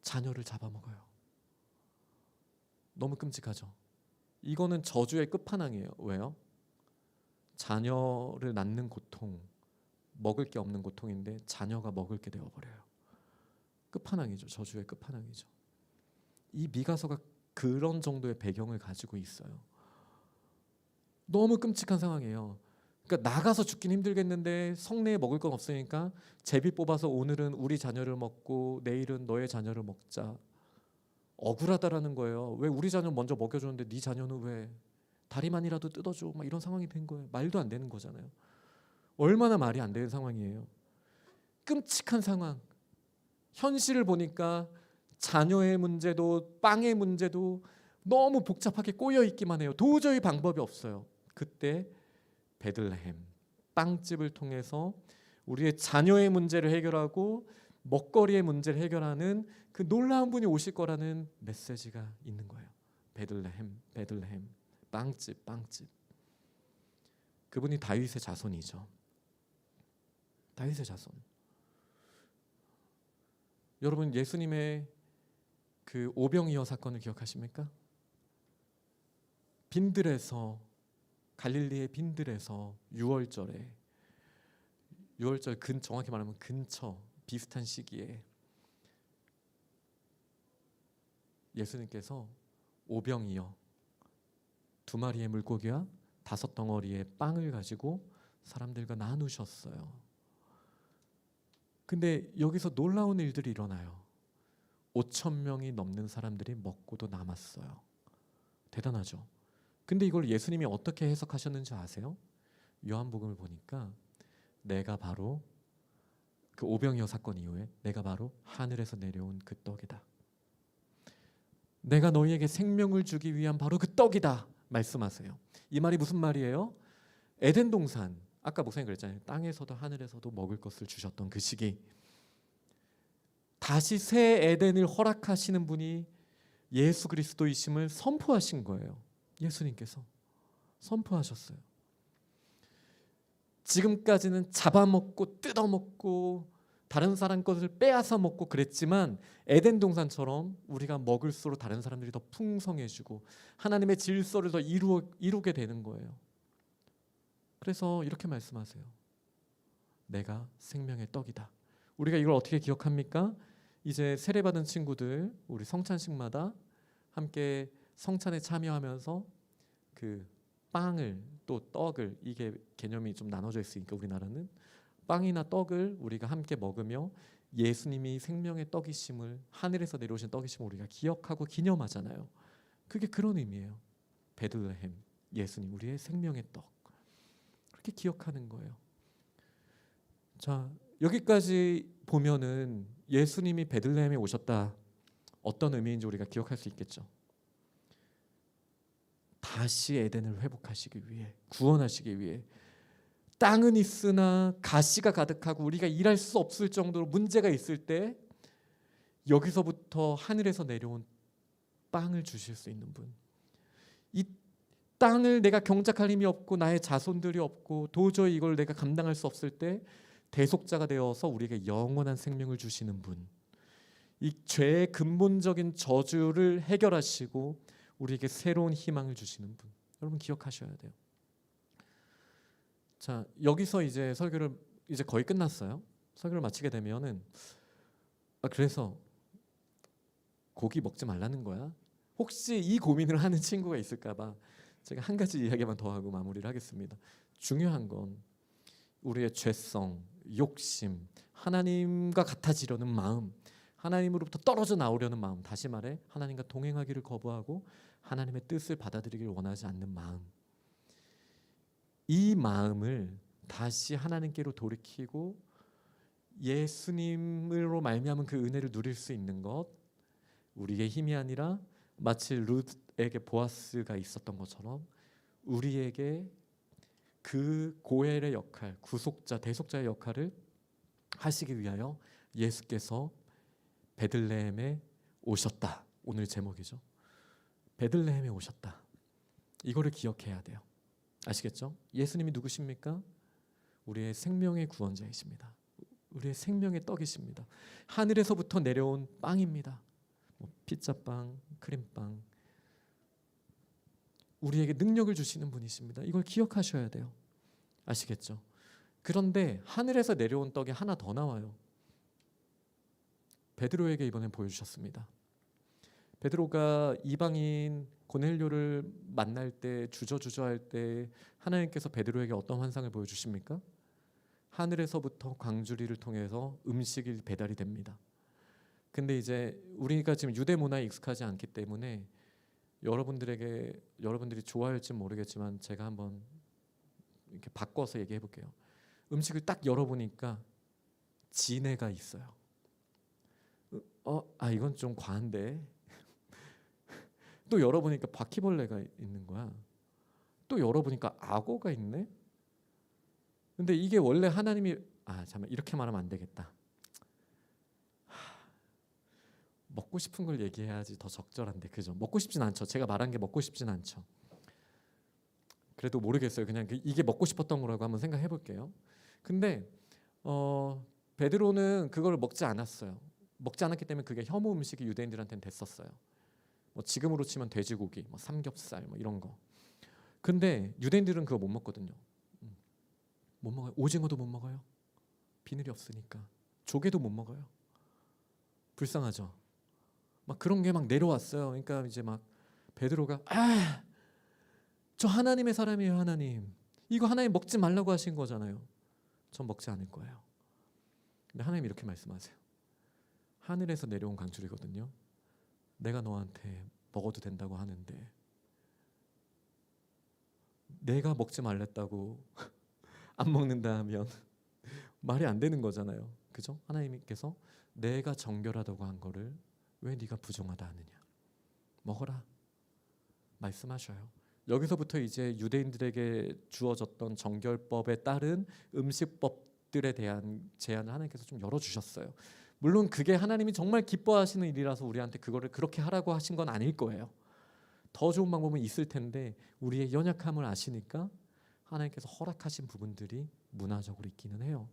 자녀를 잡아먹어요. 너무 끔찍하죠. 이거는 저주의 끝판왕이에요. 왜요? 자녀를 낳는 고통, 먹을 게 없는 고통인데 자녀가 먹을 게 되어버려요. 끝판왕이죠. 저주의 끝판왕이죠. 이 미가서가 그런 정도의 배경을 가지고 있어요. 너무 끔찍한 상황이에요. 그러니까 나가서 죽긴 힘들겠는데 성내에 먹을 건 없으니까 제비 뽑아서 오늘은 우리 자녀를 먹고 내일은 너의 자녀를 먹자. 억울하다라는 거예요. 왜 우리 자녀 먼저 먹여줬는데 네 자녀는 왜 다리만이라도 뜯어줘? 막 이런 상황이 된 거예요. 말도 안 되는 거잖아요. 얼마나 말이 안 되는 상황이에요. 끔찍한 상황. 현실을 보니까 자녀의 문제도 빵의 문제도 너무 복잡하게 꼬여 있기만 해요. 도저히 방법이 없어요. 그때 베들레헴 빵집을 통해서 우리의 자녀의 문제를 해결하고 먹거리의 문제를 해결하는 그 놀라운 분이 오실 거라는 메시지가 있는 거예요. 베들레헴, 베들레헴, 빵집, 빵집. 그분이 다윗의 자손이죠. 다윗의 자손. 여러분 예수님의 그 오병이어 사건을 기억하십니까? 빈들에서 갈릴리의 빈들에서 6월절 정확히 말하면 근처 비슷한 시기에 예수님께서 오병이어 2마리의 물고기와 5덩어리의 빵을 가지고 사람들과 나누셨어요. 근데 여기서 놀라운 일들이 일어나요. 5,000명이 넘는 사람들이 먹고도 남았어요. 대단하죠. 근데 이걸 예수님이 어떻게 해석하셨는지 아세요? 요한복음을 보니까 내가 바로 그 오병이어 사건 이후에 내가 바로 하늘에서 내려온 그 떡이다. 내가 너희에게 생명을 주기 위한 바로 그 떡이다 말씀하세요. 이 말이 무슨 말이에요? 에덴 동산, 아까 목사님 그랬잖아요. 땅에서도 하늘에서도 먹을 것을 주셨던 그 시기, 다시 새 에덴을 허락하시는 분이 예수 그리스도이심을 선포하신 거예요. 예수님께서 선포하셨어요. 지금까지는 잡아먹고 뜯어먹고 다른 사람 것을 빼앗아 먹고 그랬지만 에덴 동산처럼 우리가 먹을수록 다른 사람들이 더 풍성해지고 하나님의 질서를 더 이루게 되는 거예요. 그래서 이렇게 말씀하세요. 내가 생명의 떡이다. 우리가 이걸 어떻게 기억합니까? 이제 세례받은 친구들 우리 성찬식마다 함께 성찬에 참여하면서 그 빵을 또 떡을, 이게 개념이 좀 나눠져 있으니까 우리나라는 빵이나 떡을 우리가 함께 먹으며 예수님이 생명의 떡이심을, 하늘에서 내려오신 떡이심을 우리가 기억하고 기념하잖아요. 그게 그런 의미예요. 베들레헴, 예수님, 우리의 생명의 떡. 그렇게 기억하는 거예요. 자, 여기까지 보면은 예수님이 베들레헴에 오셨다. 어떤 의미인지 우리가 기억할 수 있겠죠. 다시 에덴을 회복하시기 위해, 구원하시기 위해. 땅은 있으나 가시가 가득하고 우리가 일할 수 없을 정도로 문제가 있을 때 여기서부터 하늘에서 내려온 빵을 주실 수 있는 분. 이 땅을 내가 경작할 힘이 없고 나의 자손들이 없고 도저히 이걸 내가 감당할 수 없을 때 대속자가 되어서 우리에게 영원한 생명을 주시는 분. 이 죄의 근본적인 저주를 해결하시고 우리에게 새로운 희망을 주시는 분. 여러분 기억하셔야 돼요. 자, 여기서 이제 설교를 이제 거의 끝났어요. 설교를 마치게 되면은 그래서 고기 먹지 말라는 거야? 혹시 이 고민을 하는 친구가 있을까봐 제가 한 가지 이야기만 더 하고 마무리를 하겠습니다. 중요한 건 우리의 죄성, 욕심, 하나님과 같아지려는 마음, 하나님으로부터 떨어져 나오려는 마음, 다시 말해 하나님과 동행하기를 거부하고 하나님의 뜻을 받아들이기를 원하지 않는 마음, 이 마음을 다시 하나님께로 돌이키고 예수님으로 말미암은 그 은혜를 누릴 수 있는 것, 우리의 힘이 아니라 마치 룻에게 보아스가 있었던 것처럼 우리에게 그 고엘의 역할, 구속자, 대속자의 역할을 하시기 위하여 예수께서 베들레헴에 오셨다. 오늘 제목이죠. 베들레헴에 오셨다. 이거를 기억해야 돼요. 아시겠죠? 예수님이 누구십니까? 우리의 생명의 구원자이십니다. 우리의 생명의 떡이십니다. 하늘에서부터 내려온 빵입니다. 피자빵, 크림빵, 우리에게 능력을 주시는 분이십니다. 이걸 기억하셔야 돼요. 아시겠죠? 그런데 하늘에서 내려온 떡이 하나 더 나와요. 베드로에게 이번엔 보여주셨습니다. 베드로가 이방인 고넬료를 만날 때 주저할 때 하나님께서 베드로에게 어떤 환상을 보여주십니까? 하늘에서부터 광주리를 통해서 음식이 배달이 됩니다. 근데 이제 우리가 지금 유대 문화에 익숙하지 않기 때문에 여러분들이 좋아할지 모르겠지만 제가 한번 이렇게 바꿔서 얘기해 볼게요. 음식을 딱 열어보니까 진해가 있어요. 이건 좀 과한데 또 열어보니까 바퀴벌레가 있는 거야. 또 열어보니까 악어가 있네. 근데 이게 원래 하나님이 잠깐 이렇게 말하면 안 되겠다. 먹고 싶은 걸 얘기해야지 더 적절한데, 그죠? 먹고 싶진 않죠. 제가 말한 게 먹고 싶진 않죠. 그래도 모르겠어요. 그냥 이게 먹고 싶었던 거라고 한번 생각해 볼게요. 근데 베드로는 그걸 먹지 않았어요. 먹지 않았기 때문에 그게 혐오 음식이 유대인들한테는 됐었어요. 뭐 지금으로 치면 돼지고기, 뭐 삼겹살, 뭐 이런 거. 근데 유대인들은 그거 못 먹거든요. 못 먹어요. 오징어도 못 먹어요. 비늘이 없으니까. 조개도 못 먹어요. 불쌍하죠. 막 그런 게 막 내려왔어요. 그러니까 이제 막 베드로가 저 하나님의 사람이에요. 하나님, 이거 하나님 먹지 말라고 하신 거잖아요. 전 먹지 않을 거예요. 근데 하나님 이렇게 말씀하세요. 하늘에서 내려온 강줄이거든요. 내가 너한테 먹어도 된다고 하는데 내가 먹지 말랬다고 안 먹는다 하면 말이 안 되는 거잖아요. 그죠? 하나님께서 내가 정결하다고 한 거를 왜 네가 부정하다 하느냐. 먹어라 말씀하셔요. 여기서부터 이제 유대인들에게 주어졌던 정결법에 따른 음식법들에 대한 제한을 하나님께서 좀 열어주셨어요. 물론 그게 하나님이 정말 기뻐하시는 일이라서 우리한테 그거를 그렇게 하라고 하신 건 아닐 거예요. 더 좋은 방법은 있을 텐데 우리의 연약함을 아시니까 하나님께서 허락하신 부분들이 문화적으로 있기는 해요.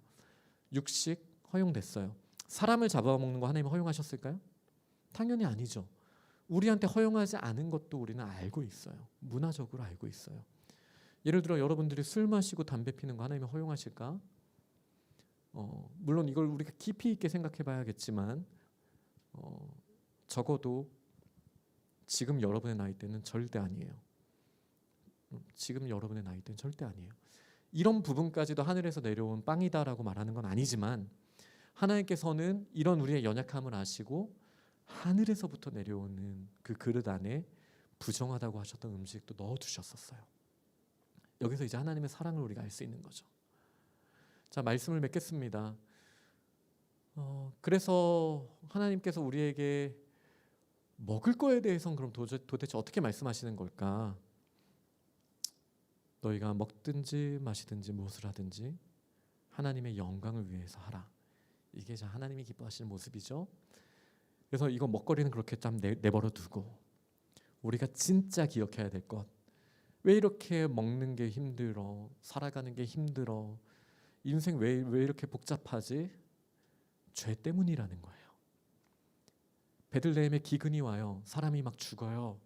육식 허용됐어요. 사람을 잡아먹는 거 하나님이 허용하셨을까요? 당연히 아니죠. 우리한테 허용하지 않은 것도 우리는 알고 있어요. 문화적으로 알고 있어요. 예를 들어 여러분들이 술 마시고 담배 피는 거 하나님이 허용하실까? 물론 이걸 우리가 깊이 있게 생각해 봐야겠지만 적어도 지금 여러분의 나이 때는 절대 아니에요. 지금 여러분의 나이 때는 절대 아니에요. 이런 부분까지도 하늘에서 내려온 빵이다라고 말하는 건 아니지만 하나님께서는 이런 우리의 연약함을 아시고 하늘에서부터 내려오는 그 그릇 안에 부정하다고 하셨던 음식도 넣어두셨었어요. 여기서 이제 하나님의 사랑을 우리가 알 수 있는 거죠. 자, 말씀을 맺겠습니다. 그래서 하나님께서 우리에게 먹을 거에 대해서는 그럼 도대체 어떻게 말씀하시는 걸까? 너희가 먹든지 마시든지 무엇을 하든지 하나님의 영광을 위해서 하라. 이게 하나님이 기뻐하시는 모습이죠. 그래서 이거 먹거리는 그렇게 좀 내버려 두고 우리가 진짜 기억해야 될 것. 왜 이렇게 먹는 게 힘들어? 살아가는 게 힘들어? 인생 왜 이렇게 복잡하지? 죄 때문이라는 거예요. 베들레헴에 기근이 와요. 사람이 막 죽어요.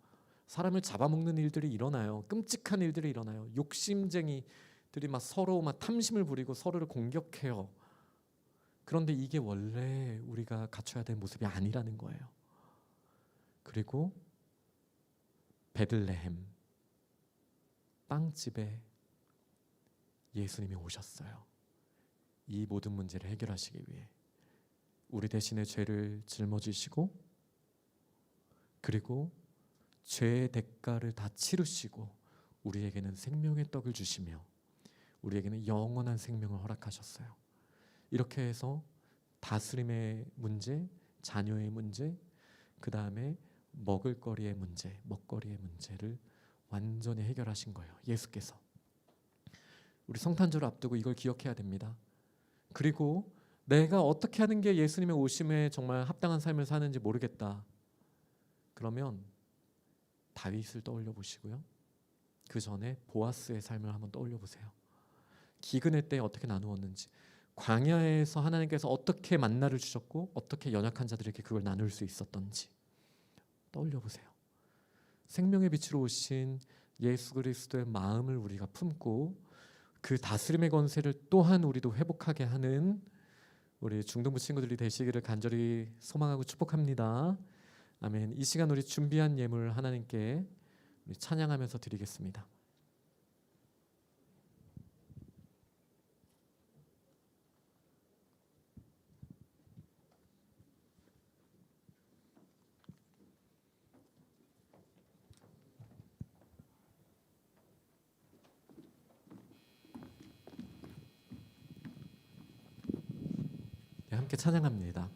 사람을 잡아먹는 일들이 일어나요. 끔찍한 일들이 일어나요. 욕심쟁이들이 막 서로 막 탐심을 부리고 서로를 공격해요. 그런데 이게 원래 우리가 갖춰야 될 모습이 아니라는 거예요. 그리고 베들레헴 빵집에 예수님이 오셨어요. 이 모든 문제를 해결하시기 위해 우리 대신에 죄를 짊어지시고 그리고 죄의 대가를 다 치르시고 우리에게는 생명의 떡을 주시며 우리에게는 영원한 생명을 허락하셨어요. 이렇게 해서 다스림의 문제, 자녀의 문제, 그 다음에 먹을거리의 문제, 먹거리의 문제를 완전히 해결하신 거예요. 예수께서. 우리 성탄절을 앞두고 이걸 기억해야 됩니다. 그리고 내가 어떻게 하는 게 예수님의 오심에 정말 합당한 삶을 사는지 모르겠다. 그러면 다윗을 떠올려 보시고요. 그 전에 보아스의 삶을 한번 떠올려 보세요. 기근의 때 어떻게 나누었는지, 광야에서 하나님께서 어떻게 만나를 주셨고 어떻게 연약한 자들에게 그걸 나눌 수 있었던지 떠올려 보세요. 생명의 빛으로 오신 예수 그리스도의 마음을 우리가 품고 그 다스림의 권세를 또한 우리도 회복하게 하는 우리 중등부 친구들이 되시기를 간절히 소망하고 축복합니다. 아멘. 이 시간 우리 준비한 예물 하나님께 우리 찬양하면서 드리겠습니다. 네, 함께 찬양합니다.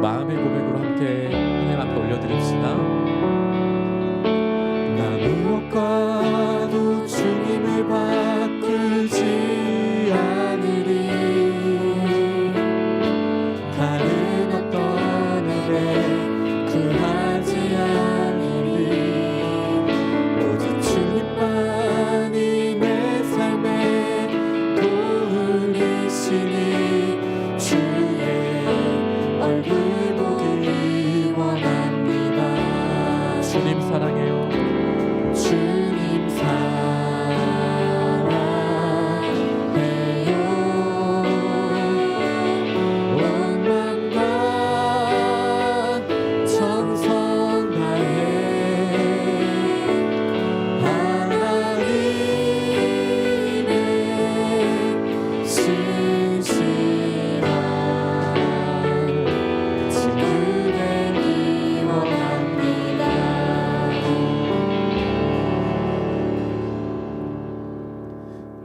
마음의 고백으로 함께 하나님 앞에 올려드립시다. 나 무엇과도 주님을 바꾸지 않으리. 다른 어떤 일에 구하지 않으리. 오직 주님만이 내 삶에 도우시니 주의 얼굴 보기 원합니다. 주님 사랑해요. 주님 사랑해요. 온 마음과 정성 다해 하나님의 신실한 친구 되기 원합니다.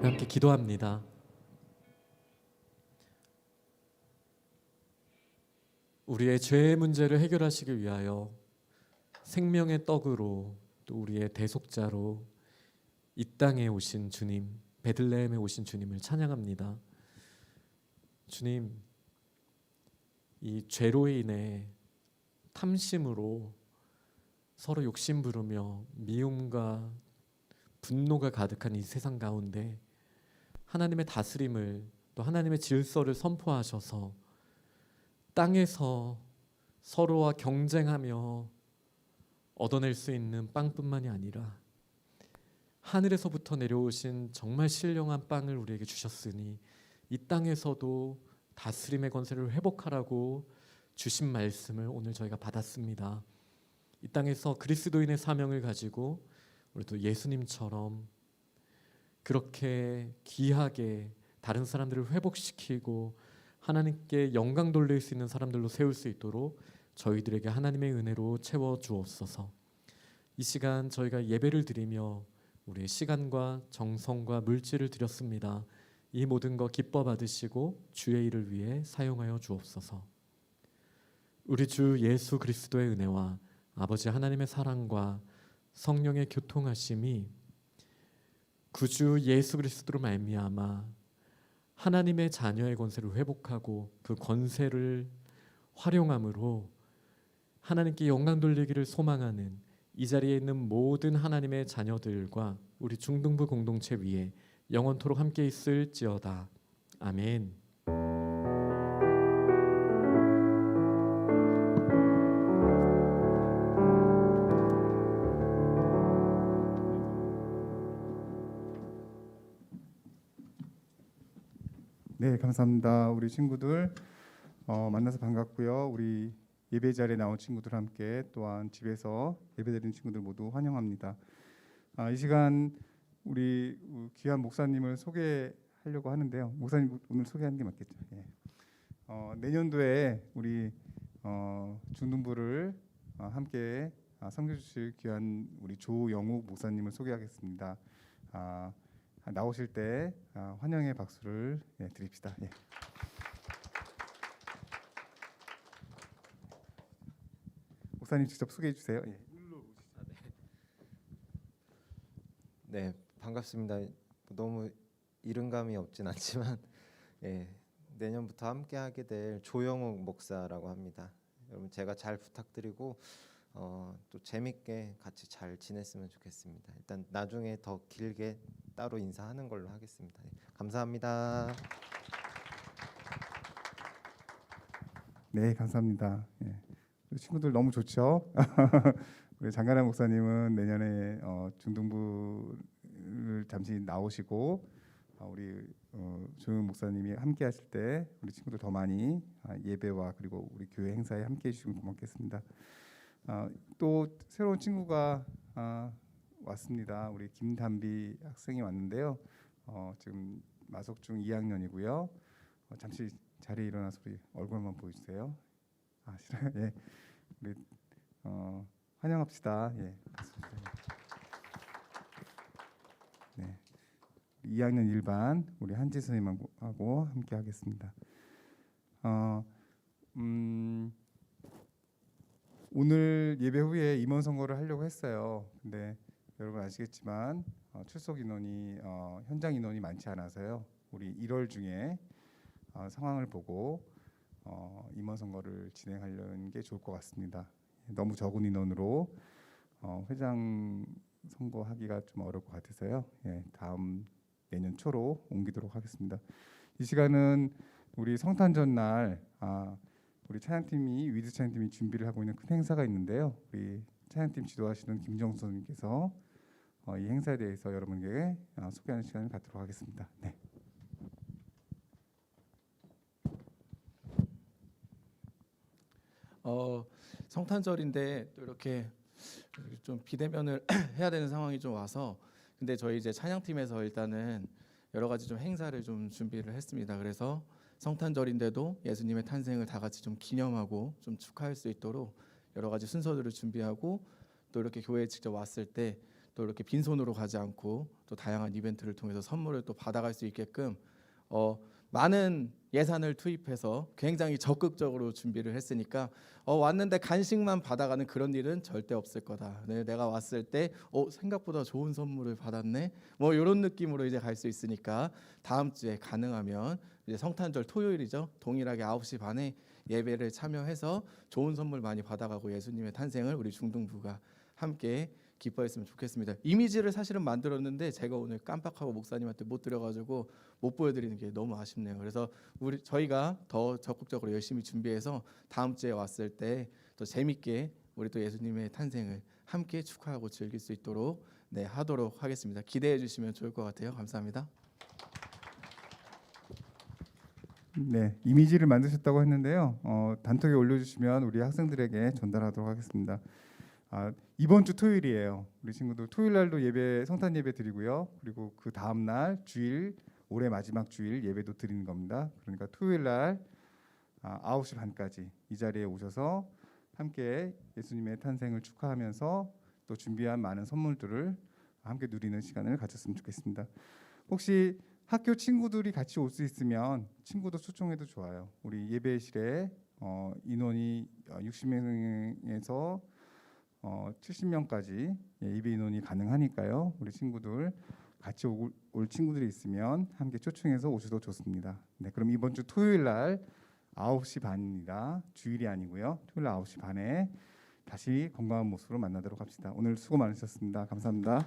함께 기도합니다. 우리의 죄의 문제를 해결하시기 위하여 생명의 떡으로 또 우리의 대속자로 이 땅에 오신 주님, 베들레헴에 오신 주님을 찬양합니다. 주님, 이 죄로 인해 탐심으로 서로 욕심 부르며 미움과 분노가 가득한 이 세상 가운데 하나님의 다스림을 또 하나님의 질서를 선포하셔서 땅에서 서로와 경쟁하며 얻어낼 수 있는 빵뿐만이 아니라 하늘에서부터 내려오신 정말 신령한 빵을 우리에게 주셨으니 이 땅에서도 다스림의 권세를 회복하라고 주신 말씀을 오늘 저희가 받았습니다. 이 땅에서 그리스도인의 사명을 가지고 우리도 예수님처럼 그렇게 귀하게 다른 사람들을 회복시키고 하나님께 영광 돌릴 수 있는 사람들로 세울 수 있도록 저희들에게 하나님의 은혜로 채워 주옵소서. 이 시간 저희가 예배를 드리며 우리의 시간과 정성과 물질을 드렸습니다. 이 모든 것 기뻐 받으시고 주의 일을 위해 사용하여 주옵소서. 우리 주 예수 그리스도의 은혜와 아버지 하나님의 사랑과 성령의 교통하심이 구주 예수 그리스도로 말미암아 하나님의 자녀의 권세를 회복하고 그 권세를 활용함으로 하나님께 영광 돌리기를 소망하는 이 자리에 있는 모든 하나님의 자녀들과 우리 중등부 공동체 위에 영원토록 함께 있을지어다. 아멘. 네, 감사합니다. 우리 친구들 만나서 반갑고요. 우리 예배 자리에 나온 친구들 함께 또한 집에서 예배드리는 친구들 모두 환영합니다. 이 시간 우리 귀한 목사님을 소개하려고 하는데요. 목사님 오늘 소개하는 게 맞겠죠? 예. 내년도에 우리 중등부를 함께 섬겨주실 귀한 우리 조영욱 목사님을 소개하겠습니다. 나오실 때 환영의 박수를 드립시다. 예. 목사님 직접 소개해 주세요. 예. 네, 반갑습니다. 너무 이른감이 없진 않지만 내년부터 함께하게 될 조영욱 목사라고 합니다. 여러분 제가 잘 부탁드리고 또 재밌게 같이 잘 지냈으면 좋겠습니다. 일단 나중에 더 길게 따로 인사하는 걸로 하겠습니다. 감사합니다. 네, 감사합니다. 예. 우리 친구들 너무 좋죠? 우리 장가람 목사님은 내년에 중등부를 잠시 나오시고 우리 조영 목사님이 함께 하실 때 우리 친구들 더 많이 예배와 그리고 우리 교회 행사에 함께 해주시면 고맙겠습니다. 또 새로운 친구가 왔습니다. 우리 김담비 학생이 왔는데요. 지금 마석중 2학년이고요. 잠시 자리에 일어나서 우리 얼굴만 보여주세요. 싫어요? 예, 우리 환영합시다. 예, 네, 2학년 1반 우리 한지 선생님하고 함께 하겠습니다. 오늘 예배 후에 임원 선거를 하려고 했어요. 근데 여러분 아시겠지만 출석 인원이 현장 인원이 많지 않아서요. 우리 1월 중에 상황을 보고 임원 선거를 진행하려는 게 좋을 것 같습니다. 너무 적은 인원으로 회장 선거하기가 좀 어려울 것 같아서요. 예, 다음 내년 초로 옮기도록 하겠습니다. 이 시간은 우리 성탄절 날 우리 찬양팀이 위드 찬양팀이 준비를 하고 있는 큰 행사가 있는데요. 우리 찬양팀 지도하시는 김정수 선생님께서 이 행사에 대해서 여러분에게 소개하는 시간을 갖도록 하겠습니다. 네. 성탄절인데 또 이렇게 좀 비대면을 해야 되는 상황이 좀 와서 근데 저희 이제 찬양팀에서 일단은 여러 가지 좀 행사를 좀 준비를 했습니다. 그래서 성탄절인데도 예수님의 탄생을 다 같이 좀 기념하고 좀 축하할 수 있도록 여러 가지 순서들을 준비하고 또 이렇게 교회에 직접 왔을 때 또 이렇게 빈손으로 가지 않고 또 다양한 이벤트를 통해서 선물을 또 받아갈 수 있게끔 많은 예산을 투입해서 굉장히 적극적으로 준비를 했으니까 왔는데 간식만 받아가는 그런 일은 절대 없을 거다. 네, 내가 왔을 때 생각보다 좋은 선물을 받았네. 뭐 이런 느낌으로 이제 갈 수 있으니까 다음 주에 가능하면 이제 성탄절 토요일이죠. 동일하게 9시 반에 예배를 참여해서 좋은 선물 많이 받아가고 예수님의 탄생을 우리 중등부가 함께 기뻐했으면 좋겠습니다. 이미지를 사실은 만들었는데 제가 오늘 깜빡하고 목사님한테 못 드려가지고 못 보여드리는 게 너무 아쉽네요. 그래서 저희가 더 적극적으로 열심히 준비해서 다음 주에 왔을 때 더 재밌게 우리 또 예수님의 탄생을 함께 축하하고 즐길 수 있도록 하도록 하겠습니다. 기대해 주시면 좋을 것 같아요. 감사합니다. 네, 이미지를 만드셨다고 했는데요. 단톡에 올려주시면 우리 학생들에게 전달하도록 하겠습니다. 이번 주 토요일이에요. 우리 친구들 토요일 날도 예배 성탄 예배 드리고요. 그리고 그 다음 날 주일 올해 마지막 주일 예배도 드리는 겁니다. 그러니까 토요일 날 9시 반까지 이 자리에 오셔서 함께 예수님의 탄생을 축하하면서 또 준비한 많은 선물들을 함께 누리는 시간을 가졌으면 좋겠습니다. 혹시 학교 친구들이 같이 올 수 있으면 친구도 초청해도 좋아요. 우리 예배실에 인원이 60명에서 70명까지 예배 인원이 가능하니까요. 우리 친구들 같이 올 친구들이 있으면 함께 초청해서 오셔도 좋습니다. 네, 그럼 이번 주 토요일 날 9시 반입니다. 주일이 아니고요. 토요일 날 9시 반에 다시 건강한 모습으로 만나도록 합시다. 오늘 수고 많으셨습니다. 감사합니다.